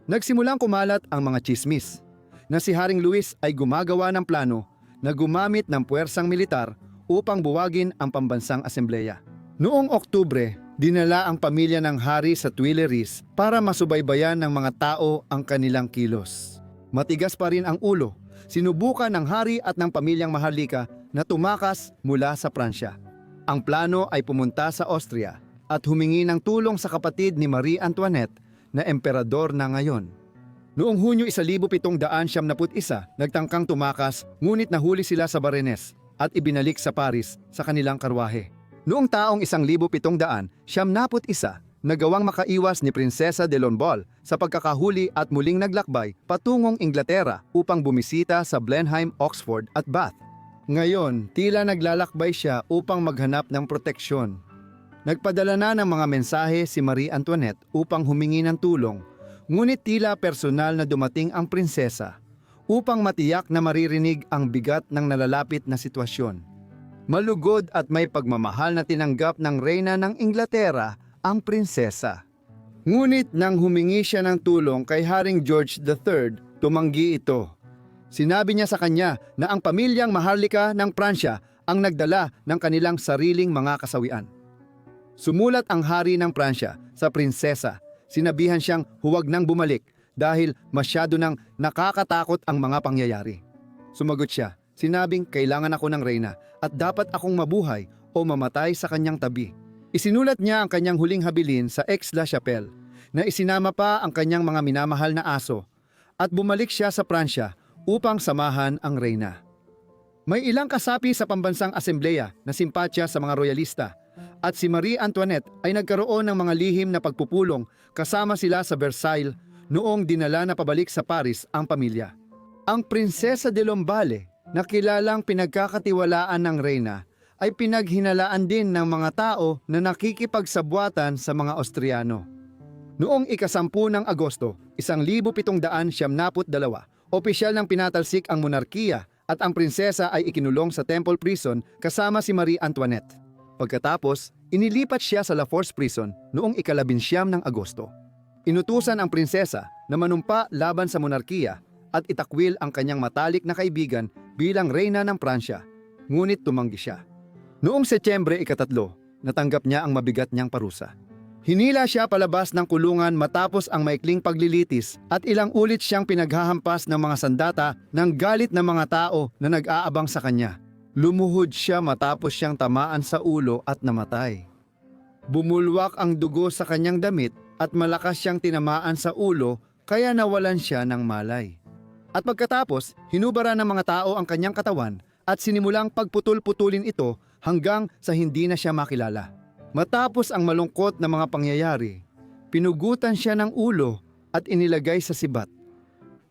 Nagsimulang kumalat ang mga tsismis na si Haring Luis ay gumagawa ng plano na gumamit ng puwersang militar upang buwagin ang pambansang asembleya. Noong Oktubre, dinala ang pamilya ng hari sa Tuileries para masubaybayan ng mga tao ang kanilang kilos. Matigas pa rin ang ulo, sinubukan ng hari at ng pamilyang Maharlika na tumakas mula sa Pransya. Ang plano ay pumunta sa Austria at humingi ng tulong sa kapatid ni Marie Antoinette na emperador na ngayon. Noong Hunyo 1771, nagtangkang tumakas ngunit nahuli sila sa Varennes at ibinalik sa Paris sa kanilang karwahe. Noong taong 1771, nagawang makaiwas ni Prinsesa de Lonbol sa pagkakahuli at muling naglakbay patungong Inglaterra upang bumisita sa Blenheim, Oxford at Bath. Ngayon, tila naglalakbay siya upang maghanap ng proteksyon. Nagpadala na ng mga mensahe si Marie Antoinette upang humingi ng tulong, ngunit tila personal na dumating ang prinsesa upang matiyak na maririnig ang bigat ng nalalapit na sitwasyon. Malugod at may pagmamahal na tinanggap ng reyna ng Inglaterra ang prinsesa. Ngunit nang humingi siya ng tulong kay Haring George III, tumanggi ito. Sinabi niya sa kanya na ang pamilyang Maharlika ng Pransya ang nagdala ng kanilang sariling mga kasawian. Sumulat ang hari ng Pransya sa prinsesa. Sinabihan siyang huwag nang bumalik dahil masyado nang nakakatakot ang mga pangyayari. Sumagot siya, sinabing kailangan ako ng reyna at dapat akong mabuhay o mamatay sa kanyang tabi. Isinulat niya ang kanyang huling habilin sa Aix-la-Chapelle na isinama pa ang kanyang mga minamahal na aso at bumalik siya sa Pransya upang samahan ang reyna. May ilang kasapi sa pambansang asembleya na simpatya sa mga royalista at si Marie Antoinette ay nagkaroon ng mga lihim na pagpupulong kasama sila sa Versailles noong dinala na pabalik sa Paris ang pamilya. Ang Prinsesa de Lamballe, na kilalang pinagkakatiwalaan ng reyna, ay pinaghinalaan din ng mga tao na nakikipagsabwatan sa mga Austriano. Noong ika-10 ng Agosto, 1772, opisyal nang pinatalsik ang monarkiya at ang prinsesa ay ikinulong sa Temple Prison kasama si Marie Antoinette. Pagkatapos, inilipat siya sa La Force Prison noong ika-19 ng Agosto. Inutusan ang prinsesa na manumpa laban sa monarkiya at itakwil ang kanyang matalik na kaibigan bilang reyna ng Pransya, ngunit tumanggi siya. Noong Setyembre 3, natanggap niya ang mabigat niyang parusa. Hinila siya palabas ng kulungan matapos ang maikling paglilitis at ilang ulit siyang pinaghahampas ng mga sandata ng galit ng mga tao na nag-aabang sa kanya. Lumuhod siya matapos siyang tamaan sa ulo at namatay. Bumulwak ang dugo sa kanyang damit at malakas siyang tinamaan sa ulo kaya nawalan siya ng malay. At pagkatapos, hinubara ng mga tao ang kanyang katawan at sinimulang pagputol-putulin ito hanggang sa hindi na siya makilala. Matapos ang malungkot na mga pangyayari, pinugutan siya ng ulo at inilagay sa sibat.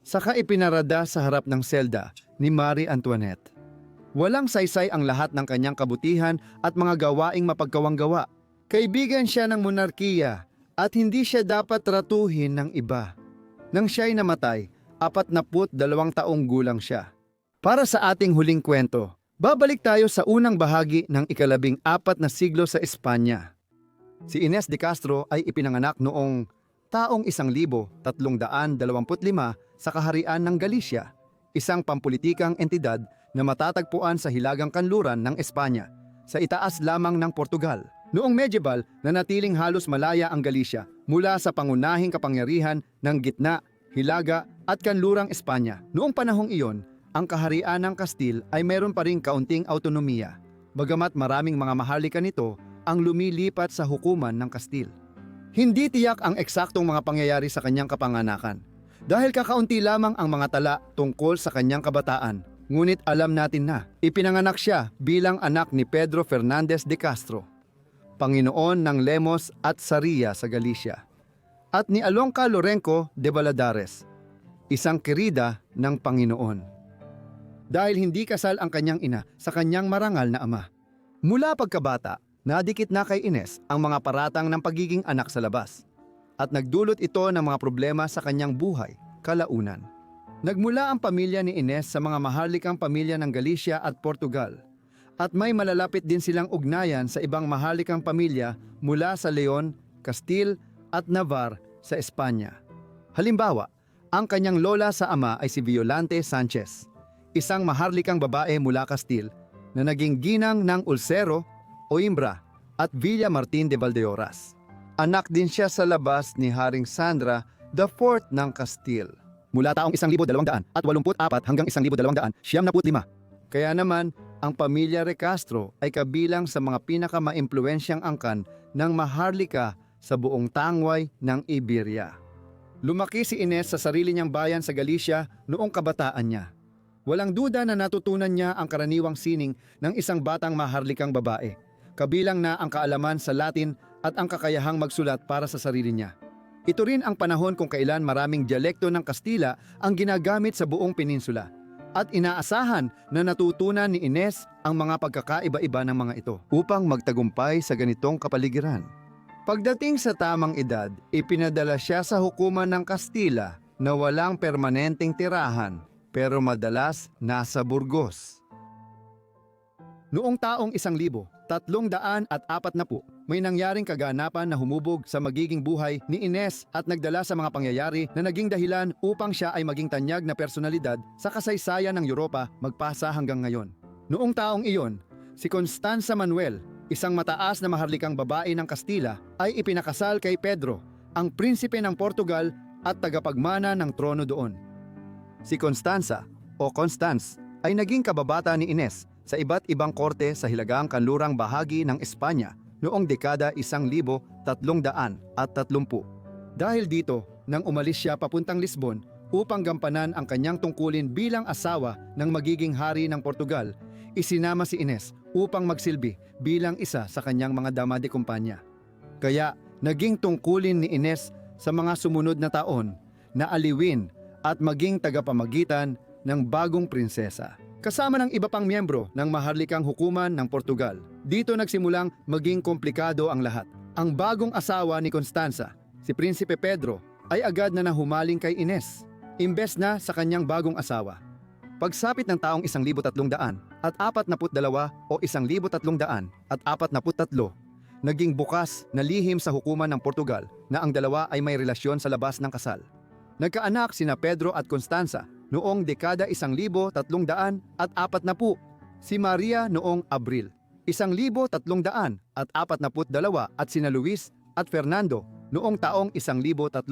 Saka ipinarada sa harap ng selda ni Marie Antoinette. Walang saysay ang lahat ng kanyang kabutihan at mga gawaing mapagkawanggawa. Kaibigan siya ng monarkiya at hindi siya dapat tratuhin ng iba. Nang siya'y namatay, 42 taong gulang siya. Para sa ating huling kwento, babalik tayo sa unang bahagi ng ika-14 na siglo sa Espanya. Si Ines de Castro ay ipinanganak noong taong 1325 sa kaharian ng Galicia, isang pampulitikang entidad na matatagpuan sa hilagang kanluran ng Espanya, sa itaas lamang ng Portugal. Noong medieval, nanatiling halos malaya ang Galicia mula sa pangunahing kapangyarihan ng gitna, hilaga at kanlurang Espanya. Noong panahong iyon, ang kaharian ng Kastil ay mayroon pa ring kaunting autonomiya, bagamat maraming mga maharlika nito ang lumilipat sa hukuman ng Kastil. Hindi tiyak ang eksaktong mga pangyayari sa kanyang kapanganakan, dahil kakaunti lamang ang mga tala tungkol sa kanyang kabataan. Ngunit alam natin na ipinanganak siya bilang anak ni Pedro Fernandez de Castro, Panginoon ng Lemos at Saria sa Galicia, at ni Alonca Lorenco de Valadares, isang kirida ng Panginoon. Dahil hindi kasal ang kanyang ina sa kanyang marangal na ama. Mula pagkabata, nadikit na kay Ines ang mga paratang ng pagiging anak sa labas, at nagdulot ito ng mga problema sa kanyang buhay, kalaunan. Nagmula ang pamilya ni Ines sa mga maharlikang pamilya ng Galicia at Portugal, at may malalapit din silang ugnayan sa ibang maharlikang pamilya mula sa Leon, Kastil at Navarre sa Espanya. Halimbawa, ang kanyang lola sa ama ay si Violante Sanchez, isang maharlikang babae mula Kastil na naging ginang ng Ulcero, Oimbra at Villa Martin de Valdeorras. Anak din siya sa labas ni Haring Sandra IV ng Kastil mula taong 1284 hanggang 1295. Kaya naman, ang pamilya Recastro ay kabilang sa mga pinakamaimpluwensyang angkan ng maharlika sa buong tangway ng Iberia. Lumaki si Ines sa sarili niyang bayan sa Galicia noong kabataan niya. Walang duda na natutunan niya ang karaniwang sining ng isang batang maharlikang babae, kabilang na ang kaalaman sa Latin at ang kakayahang magsulat para sa sarili niya. Ito rin ang panahon kung kailan maraming dialekto ng Kastila ang ginagamit sa buong peninsula, at inaasahan na natutunan ni Ines ang mga pagkakaiba-iba ng mga ito upang magtagumpay sa ganitong kapaligiran. Pagdating sa tamang edad, ipinadala siya sa hukuman ng Kastila na walang permanenteng tirahan pero madalas nasa Burgos. Noong taong 1340, may nangyaring kaganapan na humubog sa magiging buhay ni Ines at nagdala sa mga pangyayari na naging dahilan upang siya ay maging tanyag na personalidad sa kasaysayan ng Europa magpasa hanggang ngayon. Noong taong iyon, si Constanza Manuel, isang mataas na maharlikang babae ng Kastila, ay ipinakasal kay Pedro, ang prinsipe ng Portugal at tagapagmana ng trono doon. Si Constanza o Constance ay naging kababata ni Ines sa iba't ibang korte sa hilagang kanlurang bahagi ng Espanya noong dekada 1330. Dahil dito, nang umalis siya papuntang Lisbon upang gampanan ang kanyang tungkulin bilang asawa ng magiging hari ng Portugal, isinama si Ines upang magsilbi bilang isa sa kanyang mga dama de kumpanya. Kaya naging tungkulin ni Ines sa mga sumunod na taon na aliwin at maging tagapamagitan ng bagong prinsesa, kasama ng iba pang miyembro ng maharlikang hukuman ng Portugal. Dito nagsimulang maging komplikado ang lahat. Ang bagong asawa ni Constanza, si Prinsipe Pedro, ay agad na nahumaling kay Ines, imbes na sa kanyang bagong asawa. Pagsapit ng taong 1342 o 1343, naging bukas na lihim sa hukuman ng Portugal na ang dalawa ay may relasyon sa labas ng kasal. Nagkaanak sina Pedro at Constanza noong dekada 1340, si Maria noong Abril 1342 at sina Luis at Fernando noong taong 1344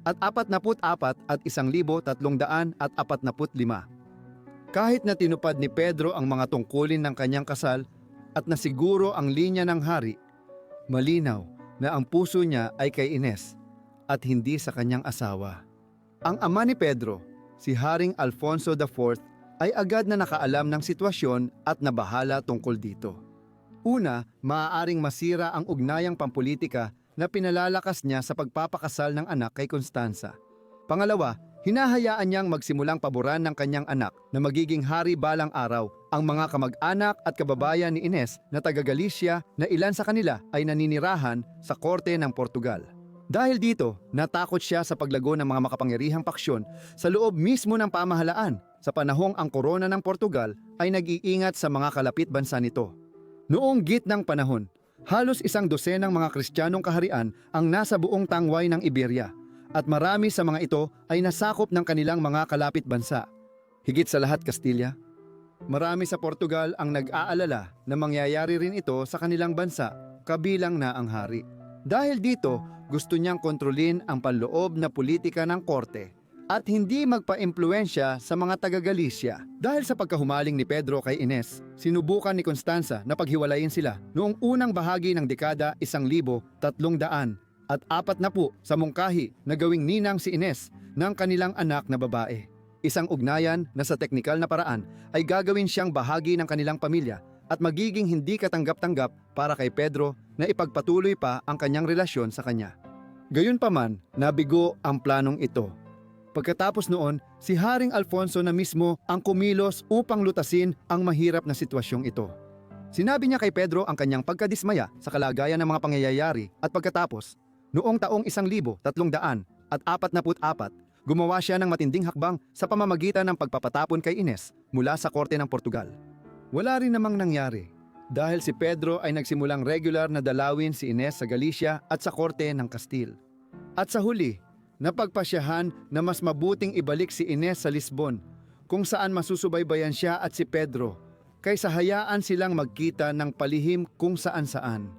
at 1345. Kahit na tinupad ni Pedro ang mga tungkulin ng kanyang kasal at nasiguro ang linya ng hari, malinaw na ang puso niya ay kay Ines at hindi sa kanyang asawa. Ang ama ni Pedro, si Haring Alfonso IV, ay agad na nakaalam ng sitwasyon at nabahala tungkol dito. Una, maaaring masira ang ugnayang pampolitika na pinalalakas niya sa pagpapakasal ng anak kay Constanza. Pangalawa, hinahayaan niyang magsimulang paboran ng kanyang anak na magiging hari balang araw ang mga kamag-anak at kababayan ni Ines na taga Galicia na ilan sa kanila ay naninirahan sa korte ng Portugal. Dahil dito, natakot siya sa paglago ng mga makapangyarihang paksyon sa loob mismo ng pamahalaan sa panahong ang korona ng Portugal ay nag-iingat sa mga kalapit bansa nito. Noong gitnang panahon, halos 100 mga Kristiyanong kaharian ang nasa buong tangway ng Iberia at marami sa mga ito ay nasakop ng kanilang mga kalapit bansa. Higit sa lahat, Castilla. Marami sa Portugal ang nag-aalala na mangyayari rin ito sa kanilang bansa, kabilang na ang hari. Dahil dito, gusto niyang kontrolin ang panloob na politika ng korte at hindi magpa-impluensya sa mga taga-Galicia. Dahil sa pagkahumaling ni Pedro kay Ines, sinubukan ni Constanza na paghiwalayin sila noong unang bahagi ng dekada 1300 at 40 sa mungkahi na gawing ninang si Ines ng kanilang anak na babae. Isang ugnayan na sa teknikal na paraan ay gagawin siyang bahagi ng kanilang pamilya at magiging hindi katanggap-tanggap para kay Pedro na ipagpatuloy pa ang kanyang relasyon sa kanya. Gayunpaman, nabigo ang planong ito. Pagkatapos noon, si Haring Alfonso na mismo ang kumilos upang lutasin ang mahirap na sitwasyong ito. Sinabi niya kay Pedro ang kanyang pagkadismaya sa kalagayan ng mga pangyayari at pagkatapos, noong taong 1344, gumawa siya ng matinding hakbang sa pamamagitan ng pagpapatapon kay Ines mula sa korte ng Portugal. Wala rin namang nangyari dahil si Pedro ay nagsimulang regular na dalawin si Ines sa Galicia at sa korte ng Kastil. At sa huli, napagpasyahan na mas mabuting ibalik si Ines sa Lisbon kung saan masusubaybayan siya at si Pedro kaysa hayaan silang magkita ng palihim kung saan-saan.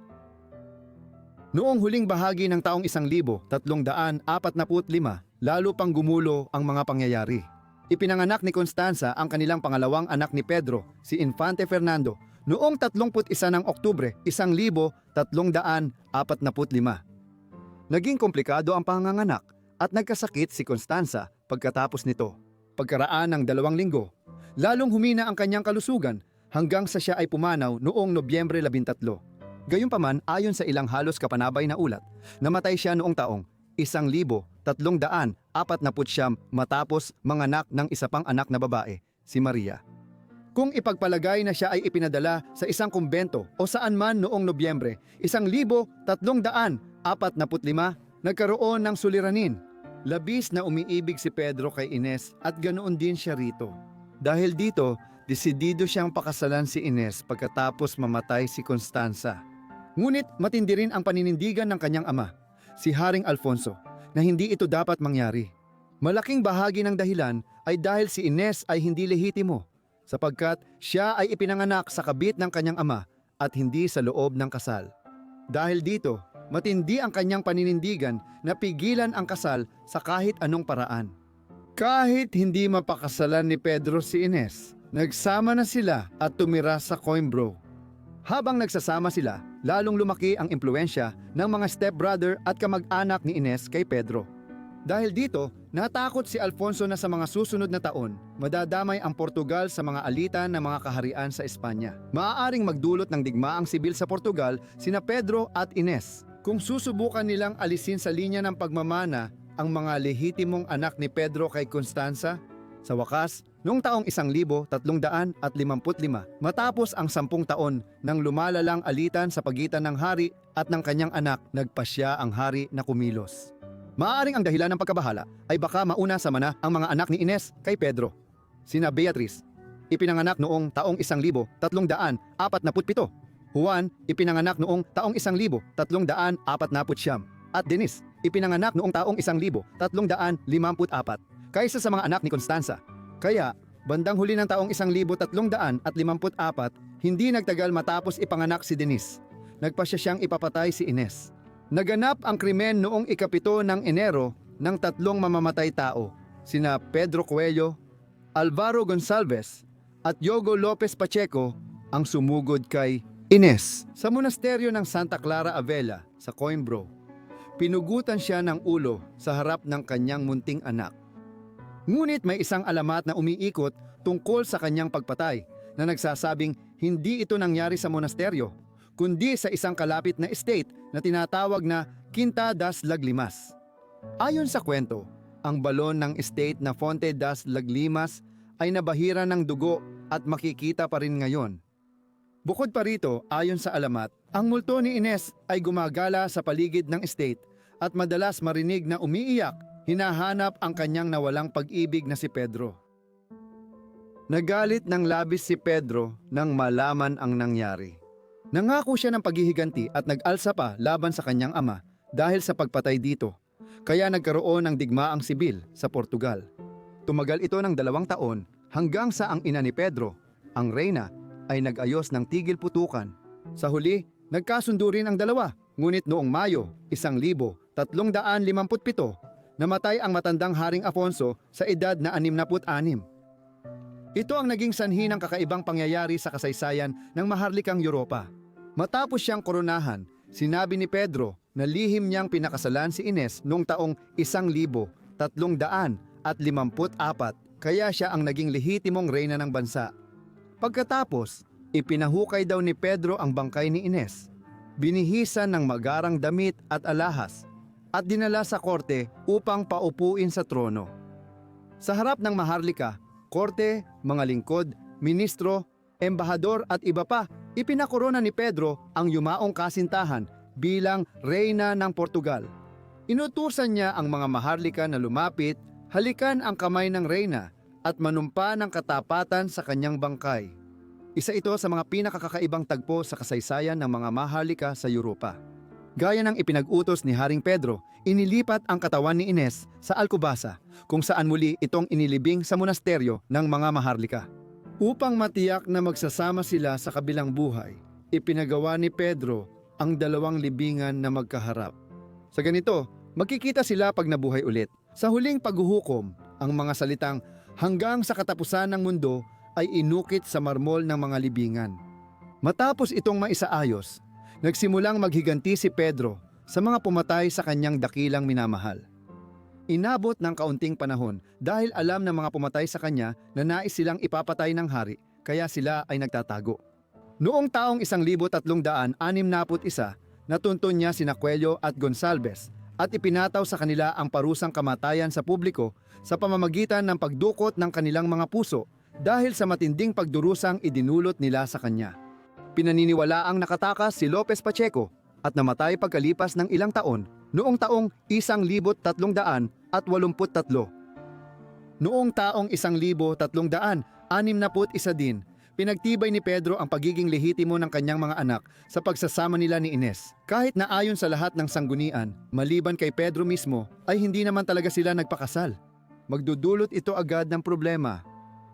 Noong huling bahagi ng taong 1345, lalo pang gumulo ang mga pangyayari. Ipinanganak ni Constanza ang kanilang pangalawang anak ni Pedro, si Infante Fernando, noong 31 ng Oktubre 1345. Naging komplikado ang panganganak at nagkasakit si Constanza pagkatapos nito. Pagkaraan ng 2 linggo, lalong humina ang kanyang kalusugan hanggang sa siya ay pumanaw noong Nobyembre 13. Gayunpaman, ayon sa ilang halos kapanabay na ulat, namatay siya noong taong 1349 matapos manganak ng isa pang anak na babae, si Maria. Kung ipagpalagay na siya ay ipinadala sa isang kumbento o saan man noong Nobyembre 1345, nagkaroon ng suliranin. Labis na umiibig si Pedro kay Ines at ganoon din siya rito. Dahil dito, desidido siyang pakasalan si Ines pagkatapos mamatay si Constanza. Ngunit matindi rin ang paninindigan ng kanyang ama, si Haring Alfonso, na hindi ito dapat mangyari. Malaking bahagi ng dahilan ay dahil si Ines ay hindi lehitimo, sapagkat siya ay ipinanganak sa kabit ng kanyang ama at hindi sa loob ng kasal. Dahil dito, matindi ang kanyang paninindigan na pigilan ang kasal sa kahit anong paraan. Kahit hindi mapakasalan ni Pedro si Ines, nagsama na sila at tumira sa Coimbra. Habang nagsasama sila, lalong lumaki ang impluensya ng mga stepbrother at kamag-anak ni Ines kay Pedro. Dahil dito, natakot si Alfonso na sa mga susunod na taon, madadamay ang Portugal sa mga alitan ng mga kaharian sa Espanya. Maaaring magdulot ng digmaang sibil sa Portugal sina Pedro at Ines kung susubukan nilang alisin sa linya ng pagmamana ang mga lehitimong anak ni Pedro kay Constanza. Sa wakas, noong taong 1355, matapos ang 10 taon ng lumalalang alitan sa pagitan ng hari at ng kanyang anak, nagpasya ang hari na kumilos. Maaaring ang dahilan ng pagkabahala ay baka mauna sa mana ang mga anak ni Ines kay Pedro. Sina Beatriz, ipinanganak noong taong 1347. Juan, ipinanganak noong taong 1349. At Denise, ipinanganak noong taong 1354. Kaysa sa mga anak ni Constanza. Kaya, bandang huli ng taong 1354, hindi nagtagal matapos ipanganak si Denise. Nagpasya siyang ipapatay si Ines. Naganap ang krimen noong 7 ng Enero ng 3 mamamatay tao, sina Pedro Coelho, Alvaro Gonsalves at Yogo Lopez Pacheco ang sumugod kay Ines. Sa monasteryo ng Santa Clara Avella sa Coimbra, pinugutan siya ng ulo sa harap ng kanyang munting anak. Ngunit may isang alamat na umiikot tungkol sa kanyang pagpatay na nagsasabing hindi ito nangyari sa monasteryo, kundi sa isang kalapit na estate na tinatawag na Quinta das Lagrimas. Ayon sa kwento, ang balon ng estate na Fonte das Lagrimas ay nabahira ng dugo at makikita pa rin ngayon. Bukod pa rito, ayon sa alamat, ang multo ni Ines ay gumagala sa paligid ng estate at madalas marinig na umiiyak, hinahanap ang kanyang nawalang pag-ibig na si Pedro. Nagalit ng labis si Pedro nang malaman ang nangyari. Nangako siya ng paghihiganti at nag-alsa pa laban sa kanyang ama dahil sa pagpatay dito, kaya nagkaroon ng digmaang sibil sa Portugal. Tumagal ito ng 2 taon hanggang sa ang ina ni Pedro, ang reyna, ay nag-ayos ng tigil putukan. Sa huli, nagkasundo rin ang dalawa, ngunit noong Mayo 1357, namatay ang matandang Haring Afonso sa edad na 66. Ito ang naging sanhi ng kakaibang pangyayari sa kasaysayan ng maharlikang Europa. Matapos siyang koronahan, sinabi ni Pedro na lihim niyang pinakasalan si Ines noong taong 1354, kaya siya ang naging lehitimong reyna ng bansa. Pagkatapos, ipinahukay daw ni Pedro ang bangkay ni Ines. Binihisan ng magarang damit at alahas at dinala sa korte upang paupuin sa trono. Sa harap ng maharlika, korte, mga lingkod, ministro, embahador at iba pa, ipinakorona ni Pedro ang yumaong kasintahan bilang reyna ng Portugal. Inutusan niya ang mga maharlika na lumapit, halikan ang kamay ng reyna at manumpa ng katapatan sa kanyang bangkay. Isa ito sa mga pinakakakaibang tagpo sa kasaysayan ng mga maharlika sa Europa. Gaya ng ipinag-utos ni Haring Pedro, inilipat ang katawan ni Ines sa Alcobasa, kung saan muli itong inilibing sa monasteryo ng mga maharlika. Upang matiyak na magsasama sila sa kabilang buhay, ipinagawa ni Pedro ang dalawang libingan na magkaharap. Sa ganito, magkikita sila pag nabuhay ulit. Sa huling paghuhukom, ang mga salitang hanggang sa katapusan ng mundo ay inukit sa marmol ng mga libingan. Matapos itong maisaayos, nagsimulang maghiganti si Pedro sa mga pumatay sa kanyang dakilang minamahal. Inabot ng kaunting panahon dahil alam ng mga pumatay sa kanya na nais silang ipapatay ng hari, kaya sila ay nagtatago. Noong taong 1361, natuntun niya sina Coelho at Gonsalves at ipinataw sa kanila ang parusang kamatayan sa publiko sa pamamagitan ng pagdukot ng kanilang mga puso dahil sa matinding pagdurusang idinulot nila sa kanya. Pinaniniwalaang nakatakas si Lopez Pacheco at namatay pagkalipas ng ilang taon noong taong 1383. Noong taong 1361 din, pinagtibay ni Pedro ang pagiging lehitimo ng kanyang mga anak sa pagsasama nila ni Ines. Kahit na ayon sa lahat ng sanggunian, maliban kay Pedro mismo, ay hindi naman talaga sila nagpakasal. Magdudulot ito agad ng problema.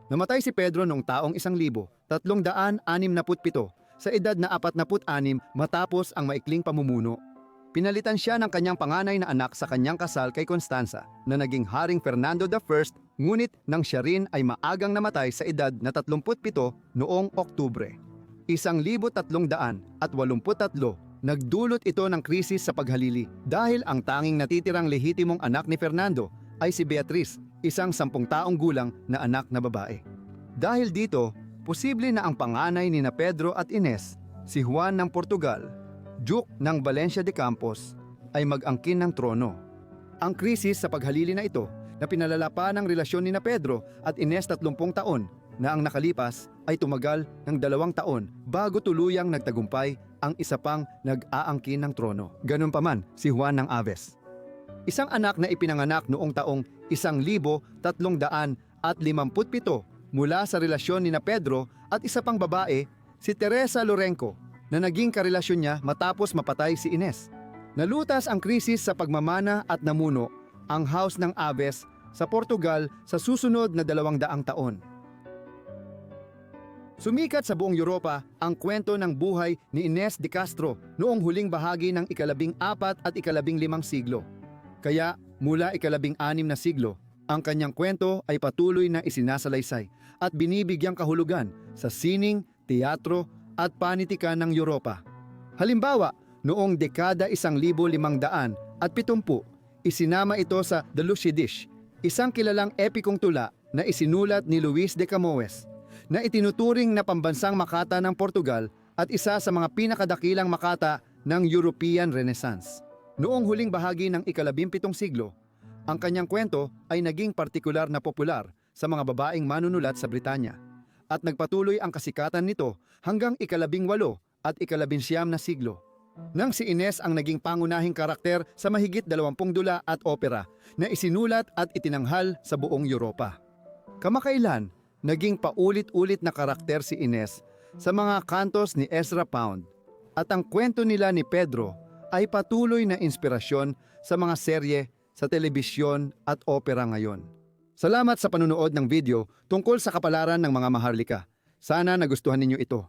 Namatay si Pedro noong taong 1367 sa edad na 46 matapos ang maikling pamumuno. Pinalitan siya ng kanyang panganay na anak sa kanyang kasal kay Constanza na naging Haring Fernando I, ngunit nang siya rin ay maagang namatay sa edad na 37 noong Oktubre. 1383, nagdulot ito ng krisis sa paghalili dahil ang tanging natitirang lehitimong anak ni Fernando ay si Beatriz, isang 10 taong gulang na anak na babae. Dahil dito, posible na ang panganay ni Pedro at Ines, si Juan ng Portugal, Duke ng Valencia de Campos, ay mag-angkin ng trono. Ang krisis sa paghalili na ito na pinalala pa ng relasyon ni Pedro at Ines 30 taon na ang nakalipas ay tumagal ng 2 taon bago tuluyang nagtagumpay ang isa pang nag-aangkin ng trono. Ganun pa man si Juan ng Aves. Isang anak na ipinanganak noong taong 1357 mula sa relasyon ni Pedro at isa pang babae, si Teresa Lorenco, na naging karelasyon niya matapos mapatay si Ines. Nalutas ang krisis sa pagmamana at namuno ang House ng Aves sa Portugal sa susunod na 200 taon. Sumikat sa buong Europa ang kwento ng buhay ni Ines de Castro noong huling bahagi ng ika-14 at ika-15 siglo. Kaya mula ika-16 na siglo, ang kanyang kwento ay patuloy na isinasalaysay at binibigyang kahulugan sa sining, teatro at panitikan ng Europa. Halimbawa, noong dekada 1570, isinama ito sa The Lucidish, isang kilalang epikong tula na isinulat ni Luis de Camões, na itinuturing na pambansang makata ng Portugal at isa sa mga pinakadakilang makata ng European Renaissance. Noong huling bahagi ng ika-17 siglo, ang kanyang kwento ay naging partikular na popular sa mga babaeng manunulat sa Britanya at nagpatuloy ang kasikatan nito hanggang ika-18 at ika-19 na siglo. Nang si Ines ang naging pangunahing karakter sa mahigit 20 dula at opera na isinulat at itinanghal sa buong Europa. Kamakailan, naging paulit-ulit na karakter si Ines sa mga kantos ni Ezra Pound at ang kwento nila ni Pedro ay patuloy na inspirasyon sa mga serye, sa telebisyon at opera ngayon. Salamat sa panunood ng video tungkol sa kapalaran ng mga maharlika. Sana nagustuhan ninyo ito.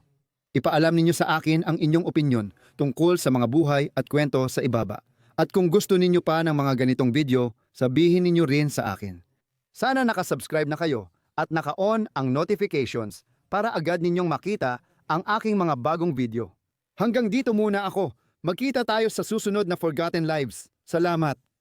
Ipaalam ninyo sa akin ang inyong opinyon tungkol sa mga buhay at kwento sa ibaba. At kung gusto ninyo pa ng mga ganitong video, sabihin ninyo rin sa akin. Sana nakasubscribe na kayo at naka-on ang notifications para agad ninyong makita ang aking mga bagong video. Hanggang dito muna ako. Magkita tayo sa susunod na Forgotten Lives. Salamat!